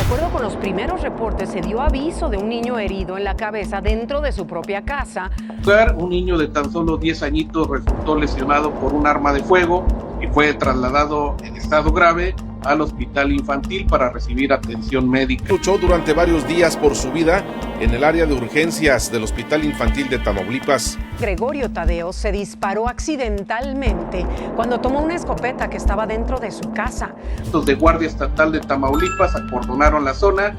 acuerdo con los primeros reportes, se dio aviso de un niño herido en la cabeza dentro de su propia casa. Un niño de tan solo 10 añitos resultó lesionado por un arma de fuego y fue trasladado en estado grave al hospital infantil para recibir atención médica. Luchó durante varios días por su vida en el área de urgencias del Hospital Infantil de Tamaulipas. Gregorio Tadeo se disparó accidentalmente cuando tomó una escopeta que estaba dentro de su casa. Los de Guardia Estatal de Tamaulipas acordonaron la zona.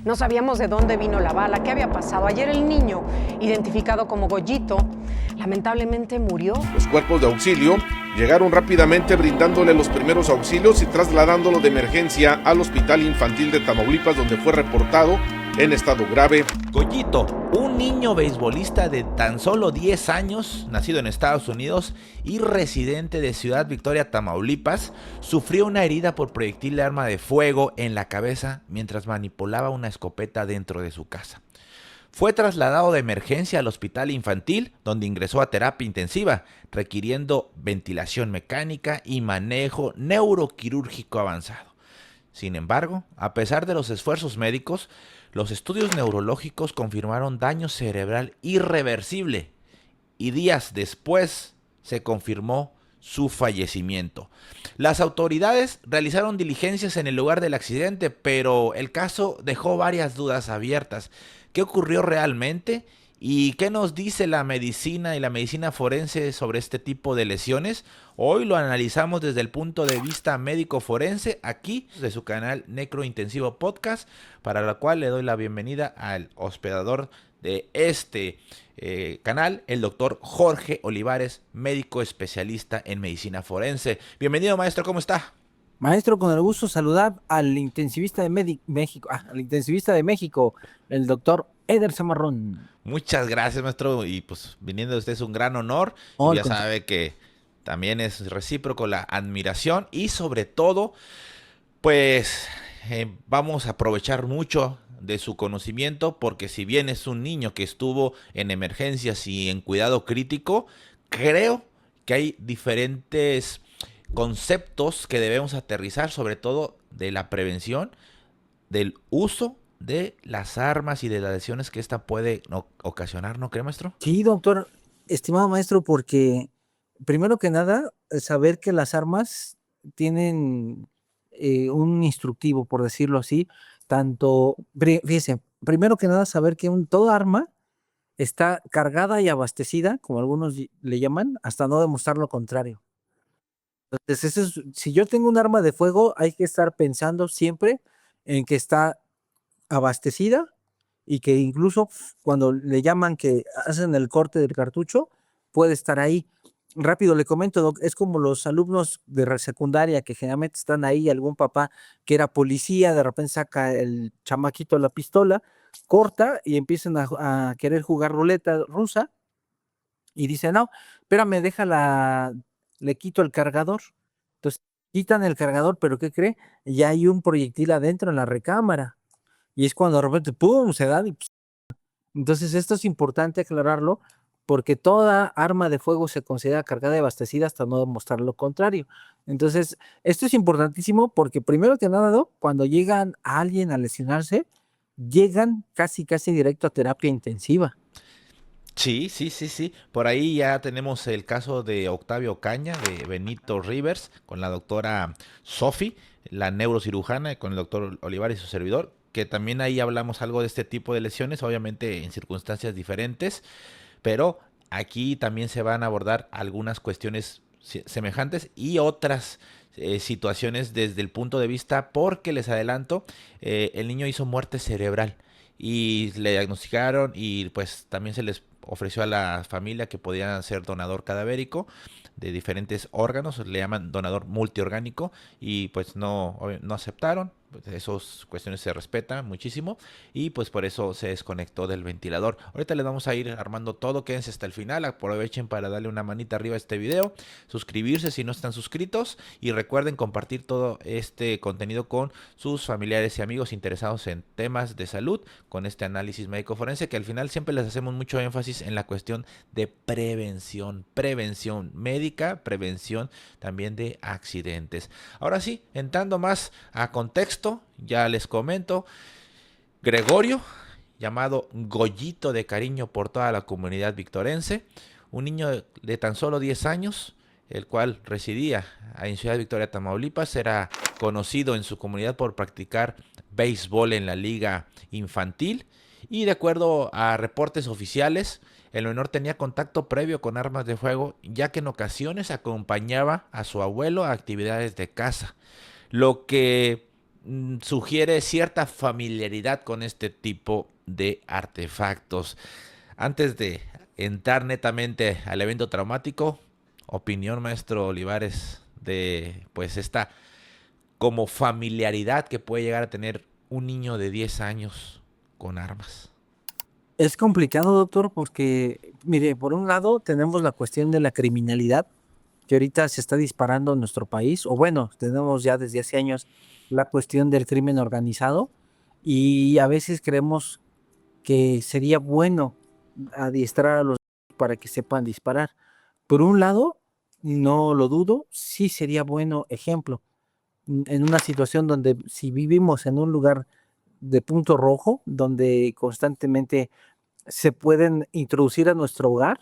No sabíamos de dónde vino la bala, qué había pasado. Ayer el niño, identificado como Goyito, lamentablemente murió. Los cuerpos de auxilio llegaron rápidamente brindándole los primeros auxilios y trasladándolo de emergencia al Hospital Infantil de Tamaulipas, donde fue reportado en estado grave. Goyito, un niño beisbolista de tan solo 10 años, nacido en Estados Unidos y residente de Ciudad Victoria, Tamaulipas, sufrió una herida por proyectil de arma de fuego en la cabeza mientras manipulaba una escopeta dentro de su casa. Fue trasladado de emergencia al hospital infantil, donde ingresó a terapia intensiva, requiriendo ventilación mecánica y manejo neuroquirúrgico avanzado. Sin embargo, a pesar de los esfuerzos médicos, los estudios neurológicos confirmaron daño cerebral irreversible y días después se confirmó su fallecimiento. Las autoridades realizaron diligencias en el lugar del accidente, pero el caso dejó varias dudas abiertas. ¿Qué ocurrió realmente? ¿Y qué nos dice la medicina y la medicina forense sobre este tipo de lesiones? Hoy lo analizamos desde el punto de vista médico forense aquí de su canal Necrointensivo Podcast, para la cual le doy la bienvenida al hospedador de este canal, el doctor Jorge Olivares, médico especialista en medicina forense. Bienvenido, maestro, ¿cómo está? Maestro, con el gusto saludar al intensivista de México, el doctor Eder Zamarrón. Muchas gracias, maestro, y pues viniendo de usted es un gran honor. Y ya sabe que también es recíproco la admiración y sobre todo, pues vamos a aprovechar mucho de su conocimiento, porque si bien es un niño que estuvo en emergencias y en cuidado crítico, creo que hay diferentes conceptos que debemos aterrizar, sobre todo de la prevención, del uso de las armas y de las lesiones que esta puede ocasionar, ¿no cree, maestro? Sí, doctor, estimado maestro, porque primero que nada, saber que las armas tienen un instructivo, por decirlo así, fíjese, primero que nada saber que toda arma está cargada y abastecida, como algunos le llaman, hasta no demostrar lo contrario. Entonces, si yo tengo un arma de fuego, hay que estar pensando siempre en que está abastecida y que incluso cuando le llaman que hacen el corte del cartucho, puede estar ahí. Rápido le comento, Doc, es como los alumnos de secundaria que generalmente están ahí, algún papá que era policía, de repente saca el chamaquito la pistola, corta y empiezan a querer jugar ruleta rusa y dice, no, espérame, le quito el cargador. Entonces quitan el cargador, pero ¿qué cree? Ya hay un proyectil adentro en la recámara. Y es cuando de repente, ¡pum!, se da. Entonces esto es importante aclararlo, porque toda arma de fuego se considera cargada y abastecida hasta no demostrar lo contrario. Entonces, esto es importantísimo porque primero que nada, ¿no?, cuando llegan a alguien a lesionarse, llegan casi directo a terapia intensiva. Sí. Por ahí ya tenemos el caso de Octavio Caña, de Benito Rivers, con la doctora Sofi, la neurocirujana, con el doctor Olivares y su servidor, que también ahí hablamos algo de este tipo de lesiones, obviamente en circunstancias diferentes, pero aquí también se van a abordar algunas cuestiones semejantes y otras situaciones desde el punto de vista, porque les adelanto, el niño hizo muerte cerebral y le diagnosticaron y pues también se les ofreció a la familia que podían ser donador cadavérico de diferentes órganos, le llaman donador multiorgánico, y pues no aceptaron. Pues esas cuestiones se respetan muchísimo y pues por eso se desconectó del ventilador. Ahorita les vamos a ir armando todo, quédense hasta el final, aprovechen para darle una manita arriba a este video, suscribirse si no están suscritos y recuerden compartir todo este contenido con sus familiares y amigos interesados en temas de salud, con este análisis médico forense, que al final siempre les hacemos mucho énfasis en la cuestión de prevención médica, prevención también de accidentes. Ahora sí, entrando más a contexto, esto, ya les comento, Gregorio, llamado Goyito de cariño por toda la comunidad victorense, un niño de tan solo 10 años, el cual residía en Ciudad Victoria, Tamaulipas, era conocido en su comunidad por practicar béisbol en la liga infantil y de acuerdo a reportes oficiales, el menor tenía contacto previo con armas de fuego, ya que en ocasiones acompañaba a su abuelo a actividades de caza, lo que sugiere cierta familiaridad con este tipo de artefactos. Antes de entrar netamente al evento traumático, opinión, maestro Olivares, de pues esta como familiaridad que puede llegar a tener un niño de 10 años con armas. Es complicado, doctor, porque, mire, por un lado tenemos la cuestión de la criminalidad, que ahorita se está disparando en nuestro país, o bueno, tenemos ya desde hace años la cuestión del crimen organizado, y a veces creemos que sería bueno adiestrar a los para que sepan disparar. Por un lado, no lo dudo, sí sería bueno ejemplo. En una situación donde si vivimos en un lugar de punto rojo, donde constantemente se pueden introducir a nuestro hogar,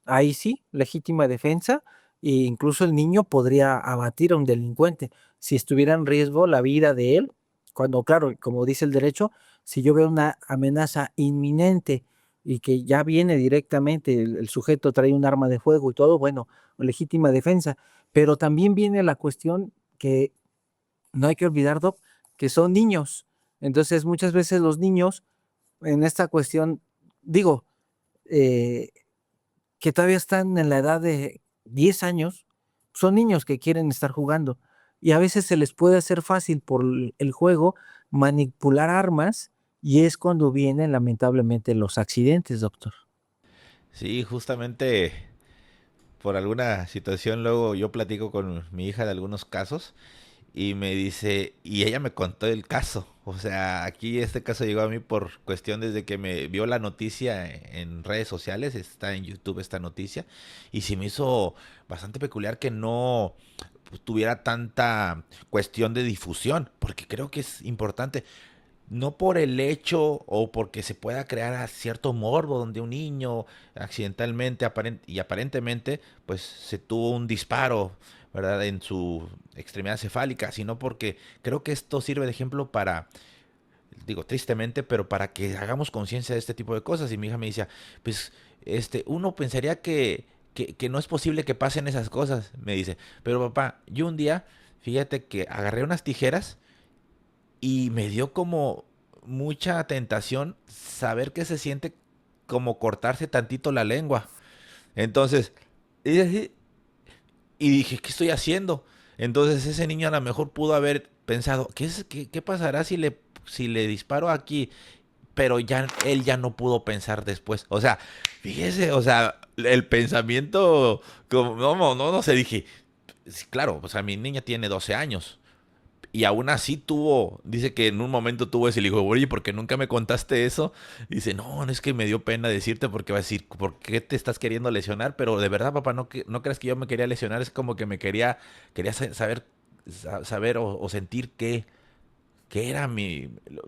ahí sí, legítima defensa, e incluso el niño podría abatir a un delincuente si estuviera en riesgo la vida de él, cuando, claro, como dice el derecho, si yo veo una amenaza inminente y que ya viene directamente, el sujeto trae un arma de fuego y todo, bueno, legítima defensa, pero también viene la cuestión que no hay que olvidar, Doc, que son niños. Entonces, muchas veces los niños en esta cuestión, digo, eh, que todavía están en la edad de 10 años, son niños que quieren estar jugando. Y a veces se les puede hacer fácil por el juego manipular armas y es cuando vienen lamentablemente los accidentes, doctor. Sí, justamente por alguna situación luego yo platico con mi hija de algunos casos y me dice, y ella me contó el caso. O sea, aquí este caso llegó a mí por cuestión desde que me vio la noticia en redes sociales, está en YouTube esta noticia, y se me hizo bastante peculiar que no tuviera tanta cuestión de difusión, porque creo que es importante. No por el hecho o porque se pueda crear a cierto morbo donde un niño accidentalmente y aparentemente pues se tuvo un disparo, ¿verdad? En su extremidad cefálica, sino porque creo que esto sirve de ejemplo para, digo tristemente, pero para que hagamos conciencia de este tipo de cosas. Y mi hija me decía, pues uno pensaría que no es posible que pasen esas cosas, me dice, pero papá, yo un día, fíjate que agarré unas tijeras y me dio como mucha tentación saber qué se siente como cortarse tantito la lengua. Entonces, y dije, ¿qué estoy haciendo? Entonces ese niño a lo mejor pudo haber pensado, ¿qué pasará si le disparo aquí? Pero ya él ya no pudo pensar después. O sea, fíjese, o sea, el pensamiento, como, no sé, dije, sí, claro, o sea, mi niña tiene 12 años. Y aún así dice que en un momento tuvo ese, le digo, oye, ¿por qué nunca me contaste eso? Dice, no, es que me dio pena decirte porque va a decir, ¿por qué te estás queriendo lesionar? Pero de verdad, papá, no creas que yo me quería lesionar, es como que quería saber o sentir que era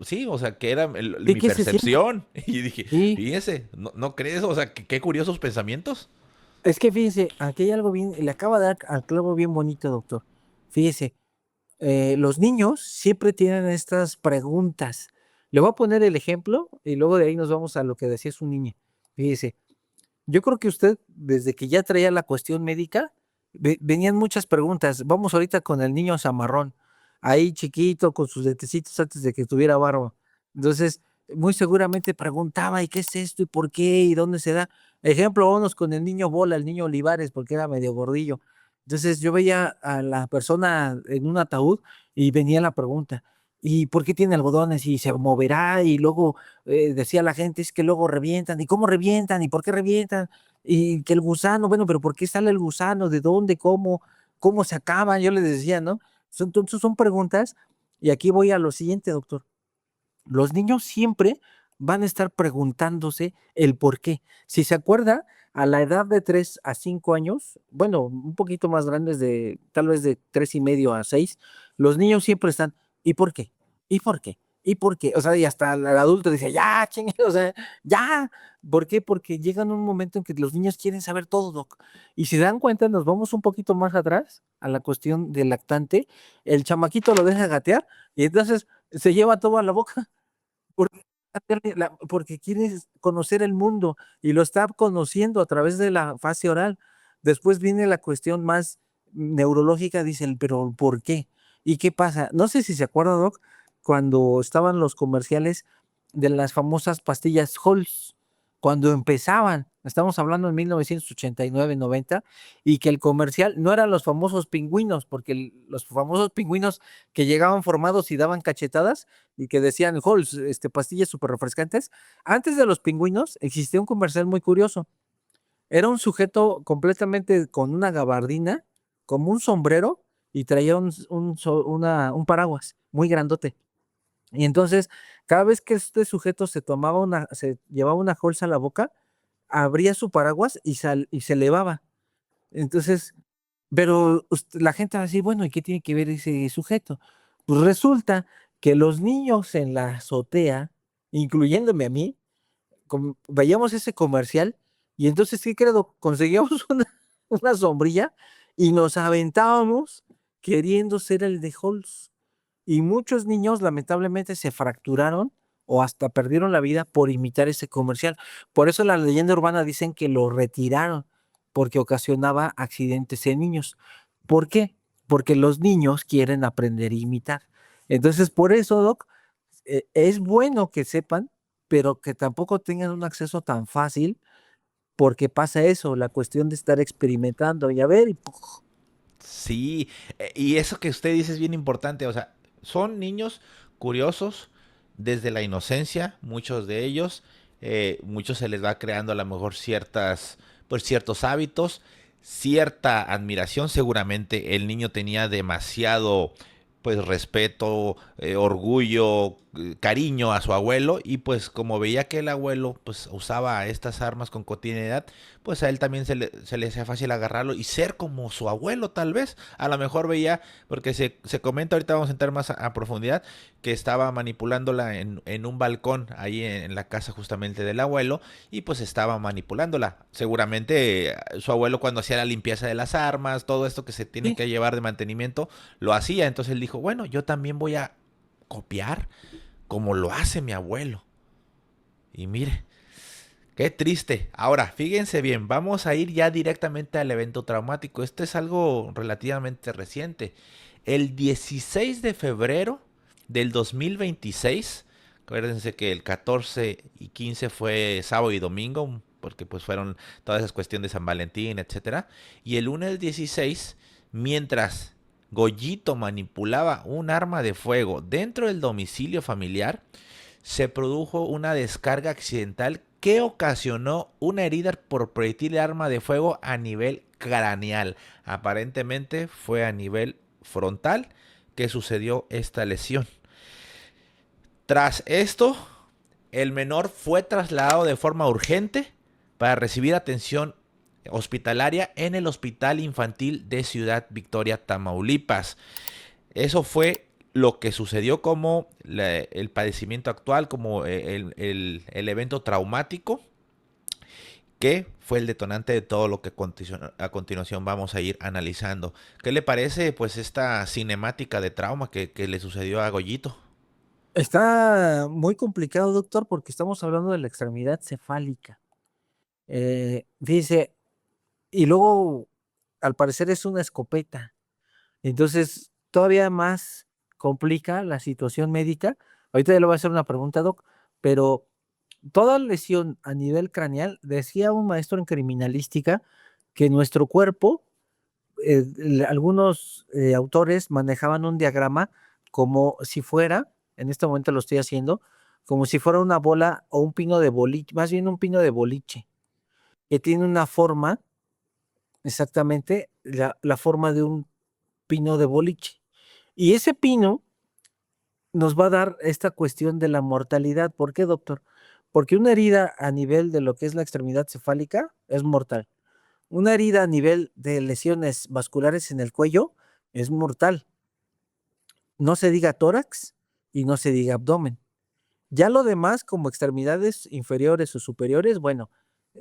sí, o sea, que era ¿Y mi qué se siente? percepción. Y dije, Sí, fíjese, ¿no crees? O sea, qué curiosos pensamientos. es que fíjese, aquí hay algo bien, le acaba de dar al clavo bien bonito, doctor. Fíjese, los niños siempre tienen estas preguntas. Le voy a poner el ejemplo y luego de ahí nos vamos a lo que decía su niña. Fíjese, yo creo que usted, desde que ya traía la cuestión médica, venían muchas preguntas. Vamos ahorita con el niño zamarrón, ahí chiquito, con sus dientecitos antes de que tuviera barba. Entonces, muy seguramente preguntaba, ¿y qué es esto? ¿Y por qué? ¿Y dónde se da? Ejemplo, vámonos con el niño Bola, el niño Olivares, porque era medio gordillo. Entonces, yo veía a la persona en un ataúd y venía la pregunta, ¿y por qué tiene algodones? ¿Y se moverá? Y luego decía la gente, es que luego revientan. ¿Y cómo revientan? ¿Y por qué revientan? Y que el gusano, bueno, pero ¿por qué sale el gusano? ¿De dónde? ¿Cómo se acaba? Yo les decía, ¿no? Entonces son preguntas. Y aquí voy a lo siguiente, doctor. Los niños siempre van a estar preguntándose el por qué. Si se acuerda, a la edad de 3 a 5 años, bueno, un poquito más grandes tal vez de 3 y medio a 6, los niños siempre están, ¿y por qué? ¿Y por qué? ¿Y por qué? O sea, y hasta el adulto dice, ya, chingue, o sea, ya. ¿Por qué? Porque llega un momento en que los niños quieren saber todo, doc. Y si dan cuenta, nos vamos un poquito más atrás a la cuestión del lactante. El chamaquito lo deja gatear y entonces se lleva todo a la boca. Porque, porque quiere conocer el mundo y lo está conociendo a través de la fase oral. Después viene la cuestión más neurológica, dicen, pero ¿por qué? ¿Y qué pasa? No sé si se acuerda, Doc, cuando estaban los comerciales de las famosas pastillas Halls, cuando empezaban, estamos hablando en 1989-90, y que el comercial no eran los famosos pingüinos, porque los famosos pingüinos que llegaban formados y daban cachetadas, y que decían Halls, pastillas súper refrescantes. Antes de los pingüinos existía un comercial muy curioso. Era un sujeto completamente con una gabardina, como un sombrero, y traía un paraguas muy grandote. Y entonces, cada vez que este sujeto se llevaba una Halls a la boca, abría su paraguas y se elevaba. Entonces, pero la gente va a decir, bueno, ¿y qué tiene que ver ese sujeto? Pues resulta que los niños en la azotea, incluyéndome a mí, veíamos ese comercial y entonces, ¿qué credo? Conseguíamos una sombrilla y nos aventábamos queriendo ser el de Halls. Y muchos niños lamentablemente se fracturaron o hasta perdieron la vida por imitar ese comercial. Por eso la leyenda urbana dicen que lo retiraron, porque ocasionaba accidentes en niños. ¿Por qué? Porque los niños quieren aprender a imitar. Entonces, por eso, Doc, es bueno que sepan, pero que tampoco tengan un acceso tan fácil, porque pasa eso, la cuestión de estar experimentando y a ver, y ¡puf! Sí, y eso que usted dice es bien importante, o sea, son niños curiosos desde la inocencia, muchos de ellos, muchos se les va creando a lo mejor pues ciertos hábitos, cierta admiración, seguramente el niño tenía demasiado pues respeto, orgullo, cariño a su abuelo y pues como veía que el abuelo pues usaba estas armas con cotidianidad, pues a él también se le hacía fácil agarrarlo y ser como su abuelo tal vez. A lo mejor veía, porque se comenta, ahorita vamos a entrar más a profundidad, que estaba manipulándola en un balcón ahí en la casa justamente del abuelo y pues estaba manipulándola. Seguramente su abuelo cuando hacía la limpieza de las armas, todo esto que se tiene Sí. que llevar de mantenimiento, lo hacía. Entonces él dijo, bueno, yo también voy a copiar como lo hace mi abuelo. Y mire, qué triste. Ahora, fíjense bien, vamos a ir ya directamente al evento traumático. Esto es algo relativamente reciente. El 16 de febrero del 2026, acuérdense que el 14 y 15 fue sábado y domingo, porque pues fueron todas esas cuestiones de San Valentín, etcétera. Y el lunes 16, mientras Goyito manipulaba un arma de fuego dentro del domicilio familiar, se produjo una descarga accidental que ocasionó una herida por proyectil de arma de fuego a nivel craneal. Aparentemente fue a nivel frontal que sucedió esta lesión. Tras esto, el menor fue trasladado de forma urgente para recibir atención hospitalaria en el Hospital Infantil de Ciudad Victoria, Tamaulipas. Eso fue lo que sucedió como el padecimiento actual, como el evento traumático, que fue el detonante de todo lo que a continuación vamos a ir analizando. ¿Qué le parece pues esta cinemática de trauma que le sucedió a Goyito? Está muy complicado, doctor, porque estamos hablando de la extremidad cefálica. Dice, y luego, al parecer es una escopeta. Entonces, todavía más complica la situación médica. Ahorita ya le voy a hacer una pregunta, doc, pero toda lesión a nivel craneal, decía un maestro en criminalística que nuestro cuerpo, algunos autores manejaban un diagrama como si fuera, en este momento lo estoy haciendo, como si fuera una bola o un pino de boliche, más bien un pino de boliche, que tiene una forma, exactamente la forma de un pino de boliche. Y ese pino nos va a dar esta cuestión de la mortalidad. ¿Por qué, doctor? Porque una herida a nivel de lo que es la extremidad cefálica es mortal. Una herida a nivel de lesiones vasculares en el cuello es mortal. No se diga tórax y no se diga abdomen. Ya lo demás, como extremidades inferiores o superiores, bueno,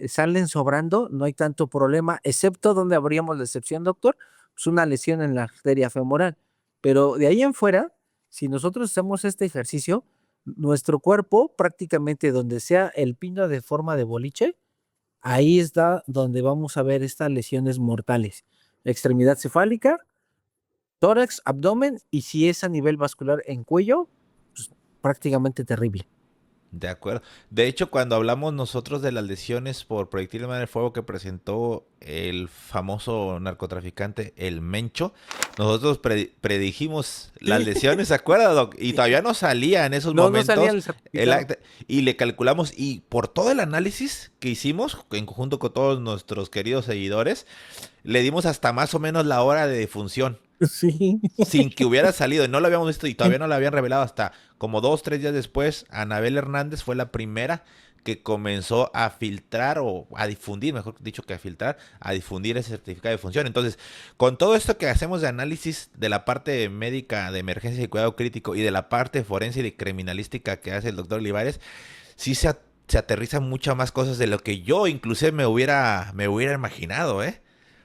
salen sobrando, no hay tanto problema, excepto donde habríamos la excepción, doctor, pues una lesión en la arteria femoral. Pero de ahí en fuera, si nosotros hacemos este ejercicio, nuestro cuerpo, prácticamente donde sea el pino de forma de boliche, ahí está donde vamos a ver estas lesiones mortales. Extremidad cefálica, tórax, abdomen, y si es a nivel vascular en cuello, pues prácticamente terrible. De acuerdo. De hecho, cuando hablamos nosotros de las lesiones por proyectil de arma de fuego que presentó el famoso narcotraficante, el Mencho, nosotros predijimos las lesiones, ¿se acuerda, Doc? Y todavía no salía en esos momentos salía el el certificado. acta, y le calculamos, y por todo el análisis que hicimos, en conjunto con todos nuestros queridos seguidores, le dimos hasta más o menos la hora de defunción. Sí. Sin que hubiera salido, y no lo habíamos visto y todavía no lo habían revelado hasta como 2, 3 días después. Anabel Hernández fue la primera que comenzó a filtrar o a difundir, mejor dicho que a filtrar, a difundir ese certificado de función. Entonces, con todo esto que hacemos de análisis de la parte médica de emergencia y cuidado crítico y de la parte forense y de criminalística que hace el doctor Olivares, sí se aterrizan muchas más cosas de lo que yo inclusive me hubiera imaginado, ¿eh?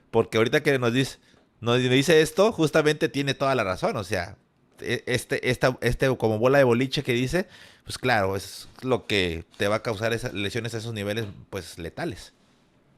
Porque ahorita que nos dice esto, justamente tiene toda la razón. O sea, este como bola de boliche que dice, pues claro, es lo que te va a causar esas lesiones a esos niveles, pues letales.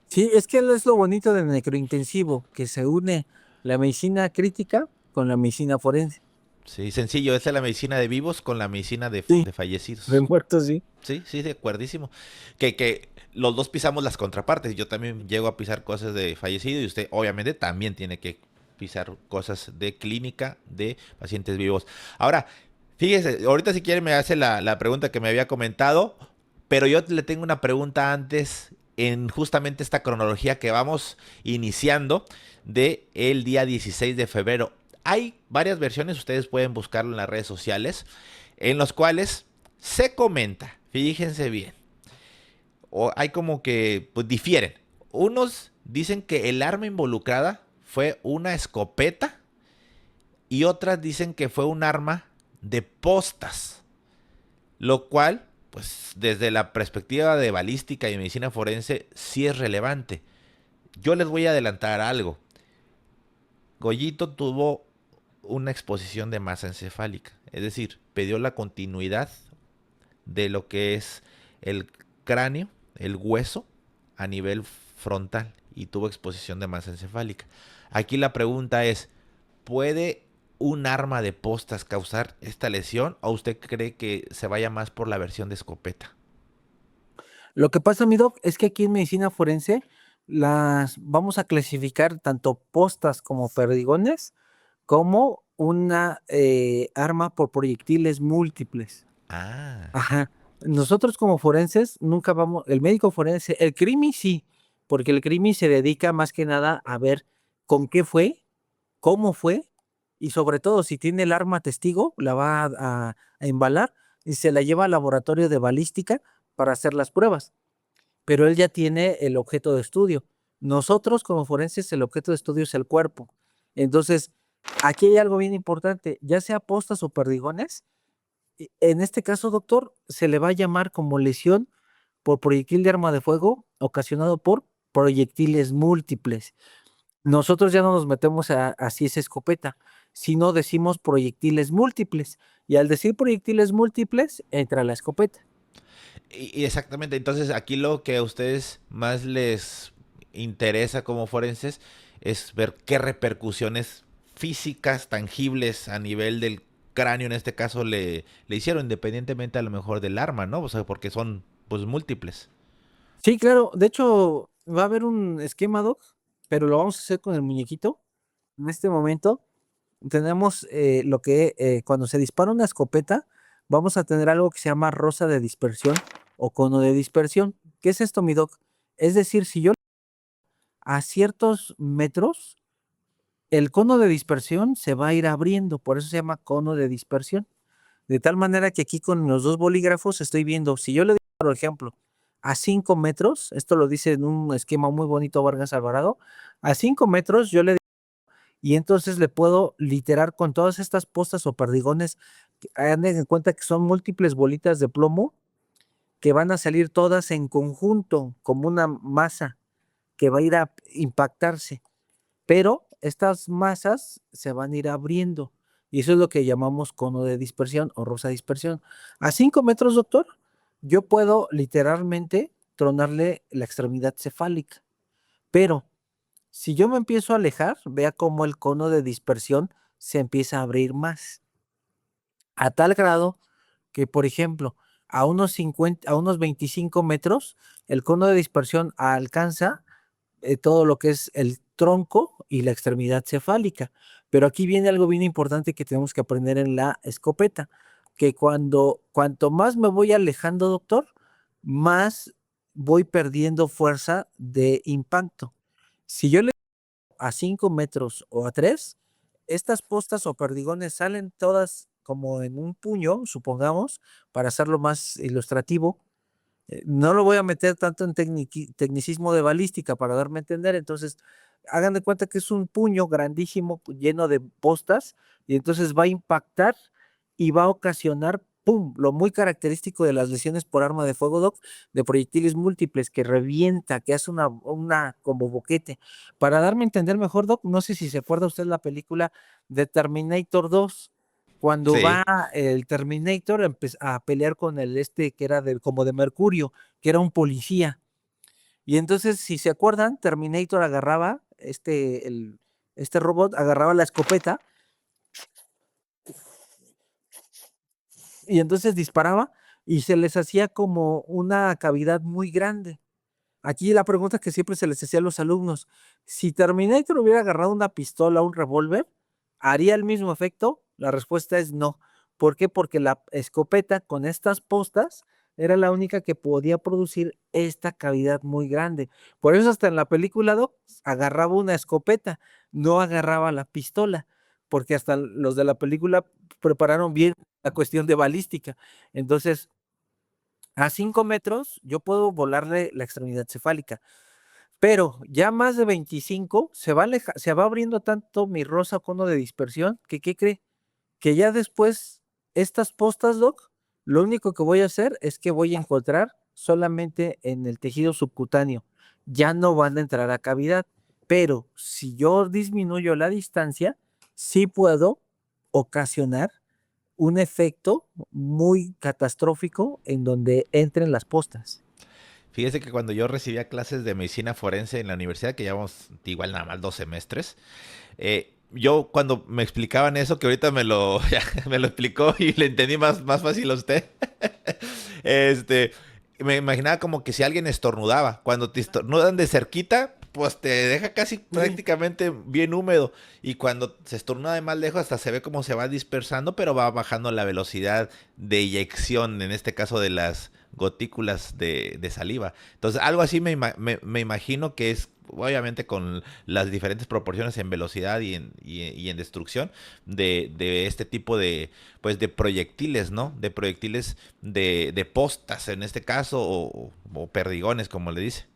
Sí, es que es lo bonito del necrointensivo, que se une la medicina crítica con la medicina forense. Sí, sencillo, esa es la medicina de vivos con la medicina de Sí. fallecidos. De muertos, sí. Sí, de acuerdísimo. Que los dos pisamos las contrapartes. Yo también llego a pisar cosas de fallecido y usted obviamente también tiene que pisar cosas de clínica de pacientes vivos. Ahora, fíjese, ahorita si quiere me hace la pregunta que me había comentado, pero yo le tengo una pregunta antes en justamente esta cronología que vamos iniciando de el día 16 de febrero. Hay varias versiones, ustedes pueden buscarlo en las redes sociales, en los cuales se comenta, fíjense bien, o hay como que pues, difieren. Unos dicen que el arma involucrada fue una escopeta y otras dicen que fue un arma de postas, lo cual, pues desde la perspectiva de balística y medicina forense, sí es relevante. Yo les voy a adelantar algo. Goyito tuvo una exposición de masa encefálica, es decir, perdió la continuidad de lo que es el cráneo, el hueso, a nivel frontal y tuvo exposición de masa encefálica. Aquí la pregunta es, ¿puede un arma de postas causar esta lesión o usted cree que se vaya más por la versión de escopeta? Lo que pasa, mi doc, es que aquí en medicina forense las vamos a clasificar tanto postas como perdigones como una arma por proyectiles múltiples. Ah, Ajá. Nosotros como forenses nunca vamos, el médico forense, el crimi sí, porque el crimi se dedica más que nada a ver con qué fue, cómo fue y sobre todo si tiene el arma testigo, la va a embalar y se la lleva al laboratorio de balística para hacer las pruebas. Pero él ya tiene el objeto de estudio. Nosotros como forenses el objeto de estudio es el cuerpo. Entonces, aquí hay algo bien importante, ya sea postas o perdigones. En este caso, doctor, se le va a llamar como lesión por proyectil de arma de fuego ocasionado por proyectiles múltiples. Nosotros ya no nos metemos a si es escopeta, sino decimos proyectiles múltiples. Y al decir proyectiles múltiples, entra la escopeta. y exactamente, entonces aquí lo que a ustedes más les interesa como forenses es ver qué repercusiones físicas, tangibles a nivel del cráneo en este caso le hicieron, independientemente a lo mejor del arma, ¿no? O sea, porque son pues múltiples. Sí, claro. De hecho, va a haber un esquema, doc, pero lo vamos a hacer con el muñequito. En este momento tenemos lo que cuando se dispara una escopeta, vamos a tener algo que se llama rosa de dispersión o cono de dispersión. ¿Qué es esto, mi doc? Es decir, si yo a ciertos metros, el cono de dispersión se va a ir abriendo, por eso se llama cono de dispersión. De tal manera que aquí con los dos bolígrafos estoy viendo, si yo le digo, por ejemplo, a 5 metros, esto lo dice en un esquema muy bonito Vargas Alvarado, a 5 metros yo le digo, y entonces le puedo literar con todas estas postas o perdigones Hagan en cuenta que son múltiples bolitas de plomo que van a salir todas en conjunto, como una masa que va a ir a impactarse. Pero estas masas se van a ir abriendo. Y eso es lo que llamamos cono de dispersión o rosa dispersión. A 5 metros, doctor, yo puedo literalmente tronarle la extremidad cefálica. Pero si yo me empiezo a alejar, vea cómo el cono de dispersión se empieza a abrir más. A tal grado que, por ejemplo, a unos 25 metros, el cono de dispersión alcanza todo lo que es el tronco y la extremidad cefálica. Pero aquí viene algo bien importante que tenemos que aprender en la escopeta, que cuanto más me voy alejando, doctor, más voy perdiendo fuerza de impacto. Si yo le a 5 metros o a 3, estas postas o perdigones salen todas como en un puño, supongamos, para hacerlo más ilustrativo. No lo voy a meter tanto en tecnicismo de balística para darme a entender. Entonces, hagan de cuenta que es un puño grandísimo lleno de postas y entonces va a impactar y va a ocasionar, ¡pum!, lo muy característico de las lesiones por arma de fuego, Doc, de proyectiles múltiples, que revienta, que hace una como boquete. Para darme a entender mejor, Doc, no sé si se acuerda usted la película de Terminator 2, cuando Sí. va el Terminator a pelear con que era como de Mercurio, que era un policía. Y entonces, si se acuerdan, Terminator agarraba, este robot agarraba la escopeta y entonces disparaba y se les hacía como una cavidad muy grande. Aquí la pregunta que siempre se les hacía a los alumnos: si Terminator hubiera agarrado una pistola o un revólver, ¿haría el mismo efecto? La respuesta es no. ¿Por qué? Porque la escopeta con estas postas era la única que podía producir esta cavidad muy grande. Por eso hasta en la película, Doc, agarraba una escopeta, no agarraba la pistola, porque hasta los de la película prepararon bien la cuestión de balística. Entonces, a 5 metros yo puedo volarle la extremidad cefálica, pero ya más de 25 se va abriendo tanto mi rosa cono de dispersión que, ¿qué cree? Que ya después estas postas, Doc, lo único que voy a hacer es que voy a encontrar solamente en el tejido subcutáneo. Ya no van a entrar a cavidad, pero si yo disminuyo la distancia, sí puedo ocasionar un efecto muy catastrófico en donde entren las postas. Fíjese que cuando yo recibía clases de medicina forense en la universidad, que llevamos igual nada más 2 semestres, yo cuando me explicaban eso, que ahorita ya me lo explicó y le entendí más fácil a usted, este, me imaginaba como que si alguien estornudaba, cuando te estornudan de cerquita, pues te deja casi prácticamente bien húmedo. Y cuando se estornuda de más lejos, hasta se ve como se va dispersando, pero va bajando la velocidad de eyección, en este caso de las gotículas de saliva. Entonces, algo así me imagino que es, obviamente, con las diferentes proporciones en velocidad y en destrucción de este tipo pues, de proyectiles, ¿no? De proyectiles de postas, en este caso, o perdigones, como le dice.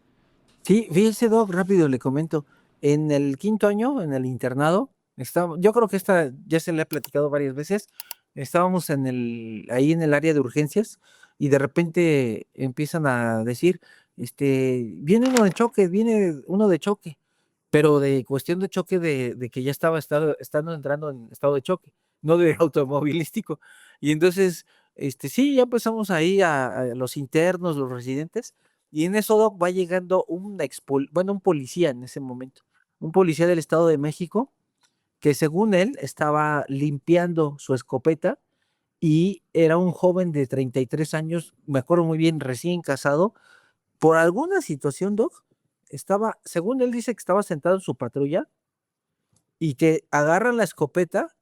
Sí, fíjese, Doc, rápido le comento. En el 5.º año, en el internado, yo creo que esta ya se le ha platicado varias veces. Estábamos ahí en el área de urgencias y de repente empiezan a decir, viene uno de choque, pero de cuestión de choque de que ya estando entrando en estado de choque, no de automovilístico. Y entonces, sí, ya empezamos ahí a los internos, los residentes, y en eso, Doc, va llegando un policía en ese momento, un policía del Estado de México, que según él estaba limpiando su escopeta y era un joven de 33 años, me acuerdo muy bien, recién casado. Por alguna situación, Doc, según él dice que estaba sentado en su patrulla y que agarra la escopeta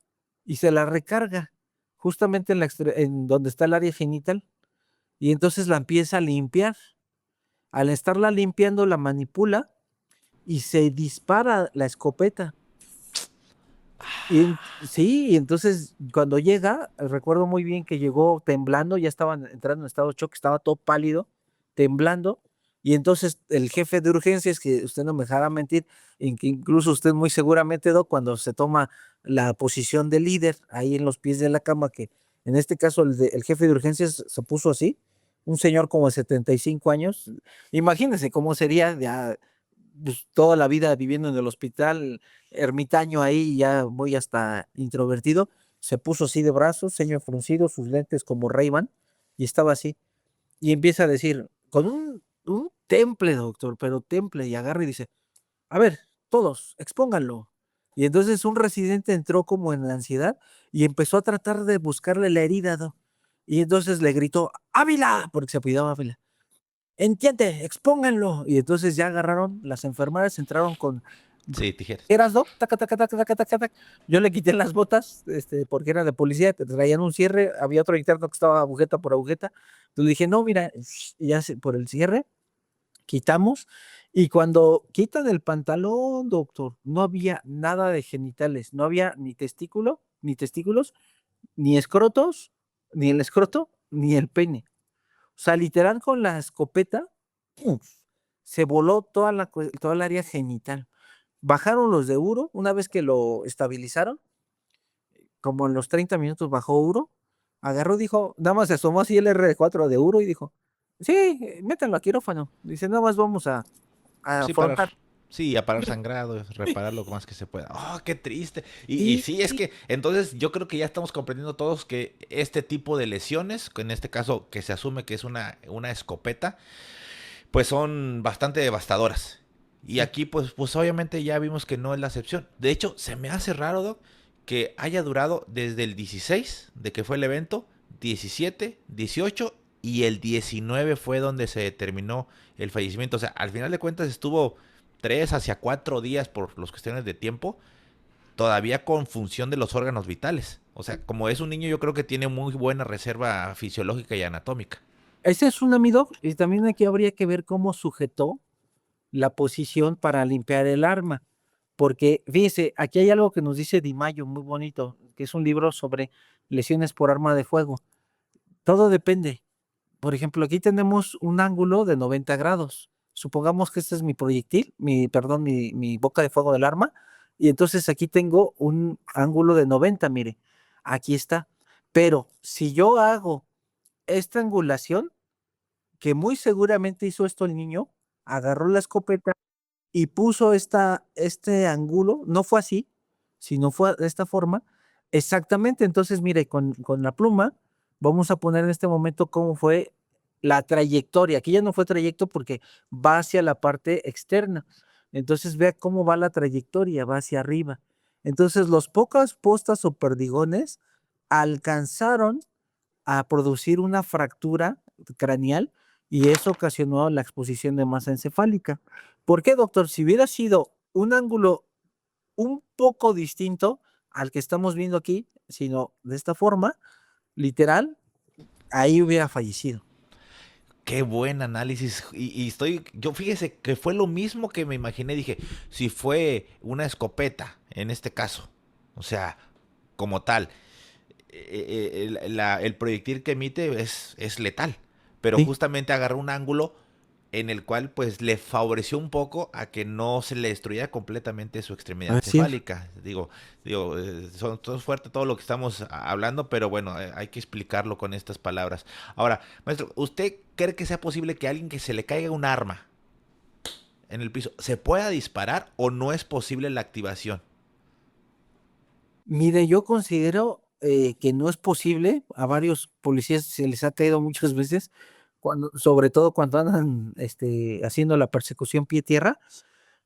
y se la recarga justamente en donde está el área genital y entonces la empieza a limpiar. Al estarla limpiando, la manipula y se dispara la escopeta. Sí, y entonces cuando llega, recuerdo muy bien que llegó temblando, ya estaban entrando en estado de shock, estaba todo pálido, temblando, y entonces el jefe de urgencias, que usted no me dejará mentir, en que incluso usted muy seguramente, Doc, cuando se toma la posición de líder ahí en los pies de la cama, que En este caso, el jefe de urgencias se puso así, un señor como de 75 años. Imagínense cómo sería ya, pues, toda la vida viviendo en el hospital, ermitaño ahí, ya muy hasta introvertido. Se puso así de brazos, ceño fruncido, sus lentes como Ray-Ban, y estaba así. Y empieza a decir, con un temple, doctor, pero temple, y agarra y dice, a ver, todos, expónganlo. Y entonces un residente entró como en la ansiedad y empezó a tratar de buscarle la herida, y entonces le gritó, Ávila, porque se apellidaba Ávila. Entiende, expónganlo. Y entonces ya agarraron, las enfermeras entraron con Sí, tijeras. tijeras, ¿no? Taca, taca, taca, taca, taca, taca. Yo le quité las botas, porque era de policía, te traían un cierre, había otro interno que estaba agujeta por agujeta. Entonces le dije, no, mira, ya por el cierre, quitamos. Y cuando quitan el pantalón, doctor, no había nada de genitales, no había ni testículos, ni escrotos, ni el escroto, ni el pene. O sea, literal con la escopeta, ¡pum!, se voló toda el área genital. Bajaron los de Uro, una vez que lo estabilizaron, como en los 30 minutos bajó Uro, agarró, dijo, nada más se asomó así el R4 de Uro y dijo, sí, métanlo a quirófano. Dice, nada más vamos a Sí, parar. afrontar. Sí, a parar sangrado, reparar lo más que se pueda. ¡Oh, qué triste! Y Y, sí, es que entonces yo creo que ya estamos comprendiendo todos que este tipo de lesiones, en este caso que se asume que es una escopeta, pues son bastante devastadoras. Y sí, aquí pues obviamente ya vimos que no es la excepción. De hecho, se me hace raro, Doc, que haya durado desde el 16 de que fue el evento, 17, 18 y el 19 fue donde se determinó el fallecimiento. O sea, al final de cuentas estuvo 3 hacia 4 días por las cuestiones de tiempo, todavía con función de los órganos vitales. O sea, como es un niño, yo creo que tiene muy buena reserva fisiológica y anatómica. ese es un amigo, y también aquí habría que ver cómo sujetó la posición para limpiar el arma. Porque, fíjese, aquí hay algo que nos dice Di Maio, muy bonito, que es un libro sobre lesiones por arma de fuego. Todo depende. Por ejemplo, aquí tenemos un ángulo de 90 grados. Supongamos que este es mi proyectil, perdón, mi boca de fuego del arma. Y entonces aquí tengo un ángulo de 90, mire, aquí está. Pero si yo hago esta angulación, que muy seguramente hizo esto el niño, agarró la escopeta y puso este ángulo, no fue así, sino fue de esta forma. Exactamente, entonces mire, con la pluma vamos a poner en este momento cómo fue la trayectoria. Aquí ya no fue trayecto porque va hacia la parte externa. Entonces vea cómo va la trayectoria, va hacia arriba. Entonces los pocas postas o perdigones alcanzaron a producir una fractura craneal y eso ocasionó la exposición de masa encefálica. ¿Por qué, doctor? Si hubiera sido un ángulo un poco distinto al que estamos viendo aquí, sino de esta forma, literal, ahí hubiera fallecido. Qué buen análisis. Yo fíjese que fue lo mismo que me imaginé. Dije, si fue una escopeta, en este caso, o sea, como tal, el proyectil que emite es letal, pero Sí, justamente agarró un ángulo en el cual pues le favoreció un poco a que no se le destruyera completamente su extremidad así es. encefálica. Todo es fuerte todo lo que estamos hablando, pero bueno, hay que explicarlo con estas palabras. Ahora, maestro, ¿usted cree que sea posible que a alguien que se le caiga un arma en el piso se pueda disparar o no es posible la activación? Mire, yo considero que no es posible. A varios policías se les ha caído muchas veces, sobre todo cuando andan haciendo la persecución pie-tierra.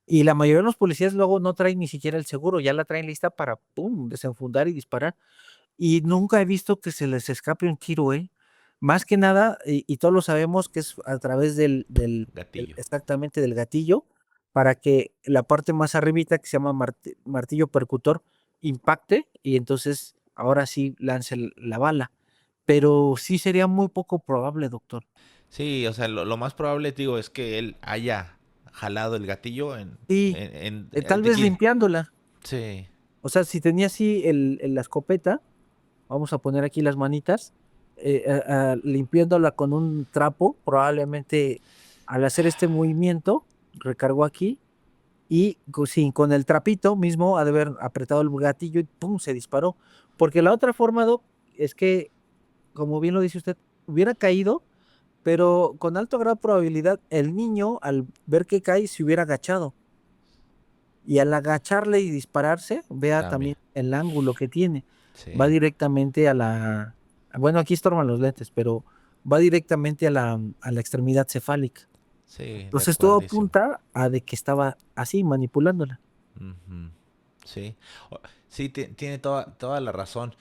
Y la mayoría de los policías luego no traen ni siquiera el seguro, ya la traen lista para, pum, desenfundar y disparar. Y nunca he visto que se les escape un tiro, ¿eh? Más que nada, y todos lo sabemos que es a través Gatillo. exactamente del gatillo, para que la parte más arribita, que se llama martillo percutor, impacte y entonces ahora sí lance la bala. Pero sí sería muy poco probable, doctor. Sí, o sea, lo más probable, digo, es que él haya jalado el gatillo Sí, tal de vez que... limpiándola. Sí. O sea, si tenía así la escopeta, vamos a poner aquí las manitas, limpiándola con un trapo, probablemente al hacer este movimiento, recargó aquí y sí, con el trapito mismo ha de haber apretado el gatillo y ¡pum!, se disparó. Porque la otra forma, Doc, es que como bien lo dice usted, hubiera caído, pero con alto grado de probabilidad el niño al ver que cae se hubiera agachado. Y al agacharle y dispararse, vea También, también el ángulo que tiene. Va sí, directamente bueno, aquí estorban los lentes, pero va directamente a la extremidad cefálica. sí, de Entonces todo acuerdísimo. apunta a de que estaba así manipulándola. Ujú, sí, sí, tiene toda la razón.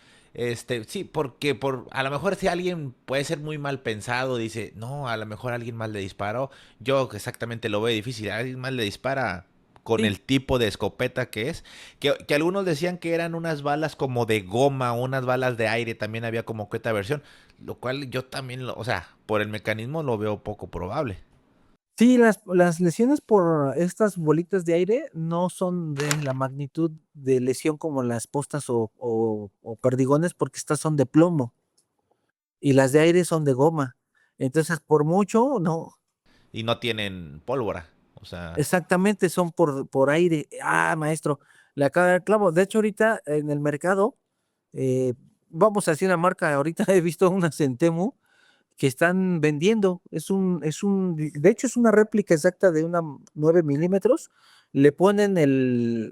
Sí, porque a lo mejor si alguien puede ser muy mal pensado, dice, no, a lo mejor alguien más le disparó. Yo exactamente lo veo difícil. Alguien más le dispara con Sí, el tipo de escopeta que es. Que algunos decían que eran unas balas como de goma, unas balas de aire, también había como que esta versión. Lo cual yo también, o sea, por el mecanismo lo veo poco probable. sí, las lesiones por estas bolitas de aire no son de la magnitud de lesión como las postas o perdigones, porque estas son de plomo y las de aire son de goma. Entonces, por mucho, no, Y no tienen pólvora. O sea, exactamente son por aire. Ah, maestro, le acaba de dar clavo. De hecho, ahorita en el mercado, eh, vamos a decir una marca, ahorita he visto unas en Temu que están vendiendo. De hecho, es una réplica exacta de una 9 milímetros. Le ponen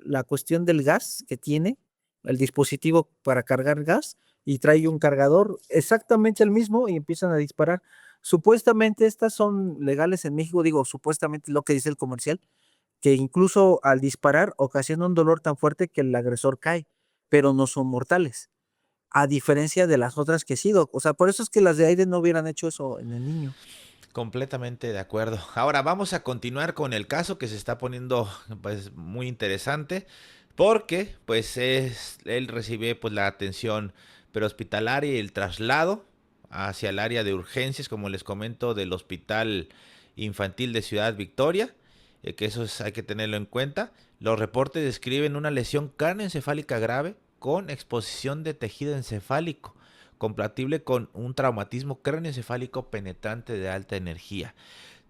la cuestión del gas que tiene, el dispositivo para cargar gas, y trae un cargador exactamente el mismo y empiezan a disparar. Supuestamente estas son legales en México, digo, supuestamente lo que dice el comercial, que incluso al disparar ocasiona un dolor tan fuerte que el agresor cae, pero no son mortales. A diferencia de las otras que sí, o sea, por eso es que las de aire no hubieran hecho eso en el niño. completamente de acuerdo. Ahora vamos a continuar con el caso que se está poniendo pues muy interesante porque pues él recibe pues la atención prehospitalaria y el traslado hacia el área de urgencias, como les comento, del Hospital Infantil de Ciudad Victoria, que hay que tenerlo en cuenta. Los reportes describen una lesión cráneoencefálica grave con exposición de tejido encefálico compatible con un traumatismo cráneoencefálico penetrante de alta energía.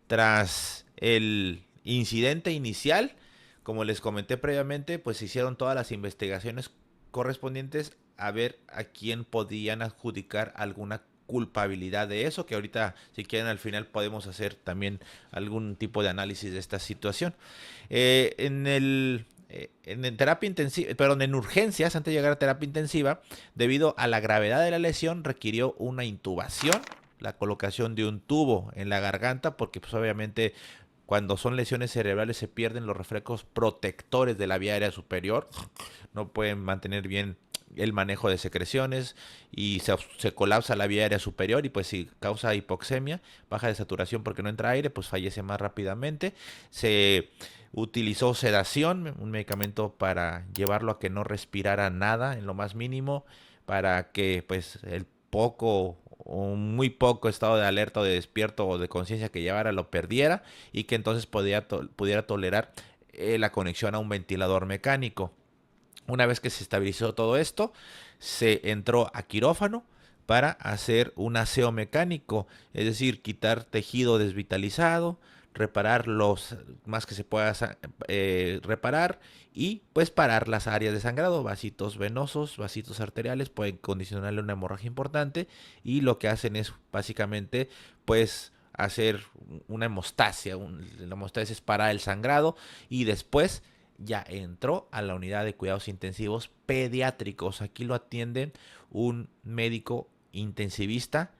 Tras el incidente inicial, como les comenté previamente, pues se hicieron todas las investigaciones correspondientes a ver a quién podían adjudicar alguna culpabilidad de eso, que ahorita si quieren al final podemos hacer también algún tipo de análisis de esta situación. En terapia intensiva, perdón, en urgencias, antes de llegar a terapia intensiva, debido a la gravedad de la lesión, requirió una intubación, la colocación de un tubo en la garganta, porque pues obviamente cuando son lesiones cerebrales se pierden los reflejos protectores de la vía aérea superior, no pueden mantener bien el manejo de secreciones y se colapsa la vía aérea superior y pues si causa hipoxemia, baja de saturación porque no entra aire, pues fallece más rápidamente. Se utilizó sedación, un medicamento para llevarlo a que no respirara nada en lo más mínimo, para que pues el poco o muy poco estado de alerta o de despierto o de conciencia que llevara lo perdiera y que entonces pudiera tolerar la conexión a un ventilador mecánico. Una vez que se estabilizó todo esto, se entró a quirófano para hacer un aseo mecánico, es decir, quitar tejido desvitalizado, reparar los más que se pueda reparar y pues parar las áreas de sangrado, vasitos venosos, vasitos arteriales, pueden condicionarle una hemorragia importante y lo que hacen es básicamente pues hacer una hemostasia, la hemostasia es parar el sangrado y después ya entró a la unidad de cuidados intensivos pediátricos. Aquí lo atiende un médico intensivista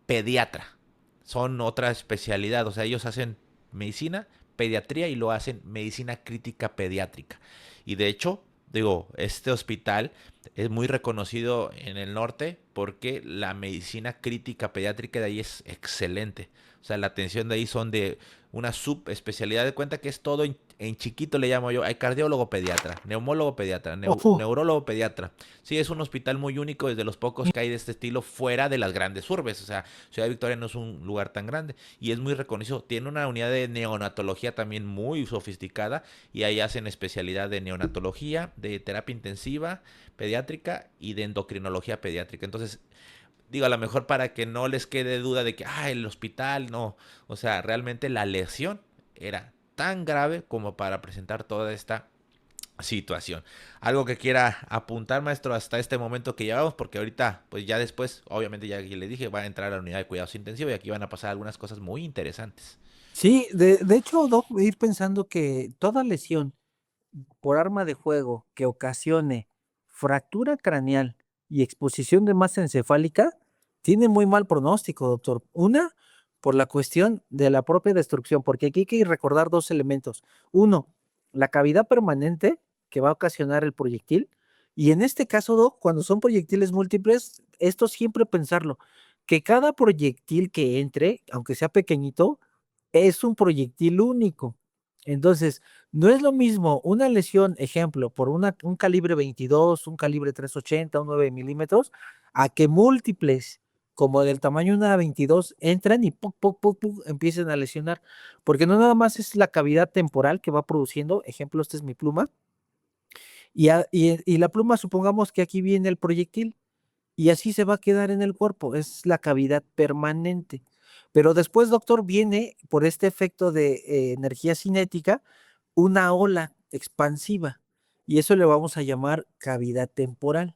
pediatra. Son otra especialidad, o sea, ellos hacen medicina, pediatría y lo hacen medicina crítica pediátrica. Y de hecho, digo, este hospital es muy reconocido en el norte porque la medicina crítica pediátrica de ahí es excelente. O sea, la atención de ahí son de una subespecialidad de cuenta que es todo en chiquito le llamo yo. Hay cardiólogo pediatra, neumólogo pediatra, Ojo, neurólogo pediatra. Sí, es un hospital muy único, desde los pocos que hay de este estilo fuera de las grandes urbes. O sea, Ciudad Victoria no es un lugar tan grande y es muy reconocido. Tiene una unidad de neonatología también muy sofisticada y ahí hacen especialidad de neonatología, de terapia intensiva pediátrica y de endocrinología pediátrica. Entonces, digo, a lo mejor para que no les quede duda de que, el hospital, no. O sea, realmente la lesión era tan grave como para presentar toda esta situación. Algo que quiera apuntar, maestro, hasta este momento que llevamos, porque ahorita, pues ya después, obviamente ya le dije, va a entrar a la unidad de cuidados intensivos y aquí van a pasar algunas cosas muy interesantes. Sí, de hecho, Doc, ir pensando que toda lesión por arma de fuego que ocasione fractura craneal y exposición de masa encefálica tiene muy mal pronóstico, doctor. Una, por la cuestión de la propia destrucción, porque aquí hay que recordar dos elementos. Uno, la cavidad permanente que va a ocasionar el proyectil. Y en este caso, Doc, cuando son proyectiles múltiples, esto siempre pensarlo, que cada proyectil que entre, aunque sea pequeñito, es un proyectil único. Entonces, no es lo mismo una lesión, ejemplo, por un calibre 22, un calibre 380, un 9 milímetros, a que múltiples, como del tamaño de una 22, entran y ¡puc, puc, puc, puc! Empiecen a lesionar. Porque no nada más es la cavidad temporal que va produciendo, ejemplo, esta es mi pluma, y la pluma, supongamos que aquí viene el proyectil, y así se va a quedar en el cuerpo, es la cavidad permanente. Pero después, doctor, viene por este efecto de energía cinética una ola expansiva y eso le vamos a llamar cavidad temporal.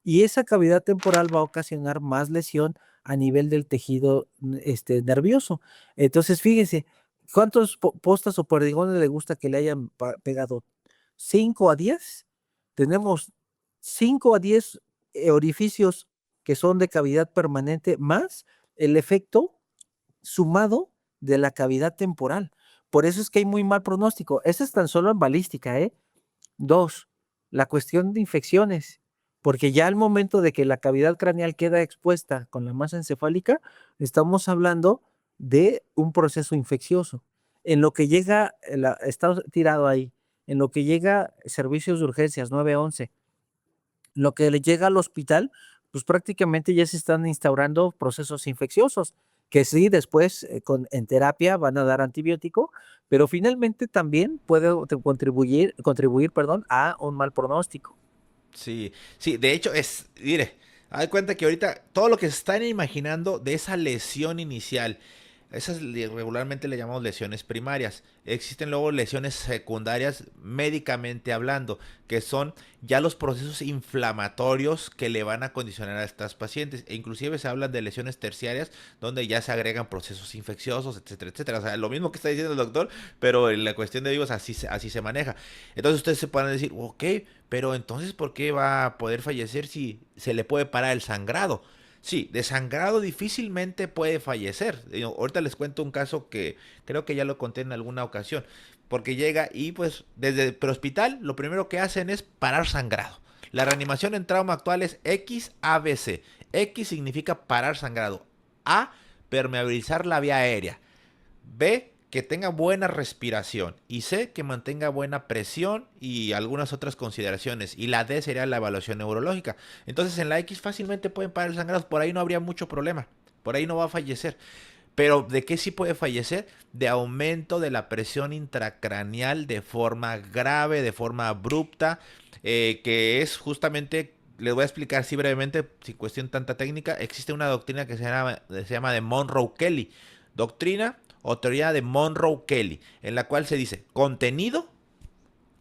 Y esa cavidad temporal va a ocasionar más lesión a nivel del tejido nervioso. Entonces, fíjense, ¿cuántos postas o perdigones le gusta que le hayan pegado? ¿5 a 10? Tenemos 5 a 10 orificios que son de cavidad permanente más el efecto sumado de la cavidad temporal. Por eso es que hay muy mal pronóstico. Eso es tan solo en balística, ¿eh? 2, la cuestión de infecciones, porque ya al momento de que la cavidad craneal queda expuesta con la masa encefálica, estamos hablando de un proceso infeccioso. En lo que llega, está tirado ahí, en lo que llega servicios de urgencias 911, lo que le llega al hospital, pues prácticamente ya se están instaurando procesos infecciosos, que sí, después en terapia van a dar antibiótico, pero finalmente también puede contribuir, perdón, a un mal pronóstico. Sí, sí, de hecho mire, haz de cuenta que ahorita todo lo que se están imaginando de esa lesión inicial, esas regularmente le llamamos lesiones primarias. Existen luego lesiones secundarias médicamente hablando, que son ya los procesos inflamatorios que le van a condicionar a estas pacientes. E inclusive se hablan de lesiones terciarias donde ya se agregan procesos infecciosos, etcétera, etcétera. O sea, lo mismo que está diciendo el doctor, pero en la cuestión de vivos así se maneja. Entonces ustedes se pueden decir, ok, pero entonces ¿por qué va a poder fallecer si se le puede parar el sangrado? Sí, de sangrado difícilmente puede fallecer. Ahorita les cuento un caso que creo que ya lo conté en alguna ocasión. Porque llega y pues desde el hospital lo primero que hacen es parar sangrado. La reanimación en trauma actual es XABC. X significa parar sangrado. A, permeabilizar la vía aérea. B, que tenga buena respiración. Y C, que mantenga buena presión y algunas otras consideraciones. Y la D sería la evaluación neurológica. Entonces en la X fácilmente pueden parar el sangrado. Por ahí no habría mucho problema. Por ahí no va a fallecer. Pero ¿de qué sí puede fallecer? De aumento de la presión intracraneal de forma grave, de forma abrupta. Que es justamente... Les voy a explicar así brevemente, sin cuestión tanta técnica. Existe una doctrina que se llama de Monroe-Kelly. Doctrina o teoría de Monroe-Kelly, en la cual se dice contenido,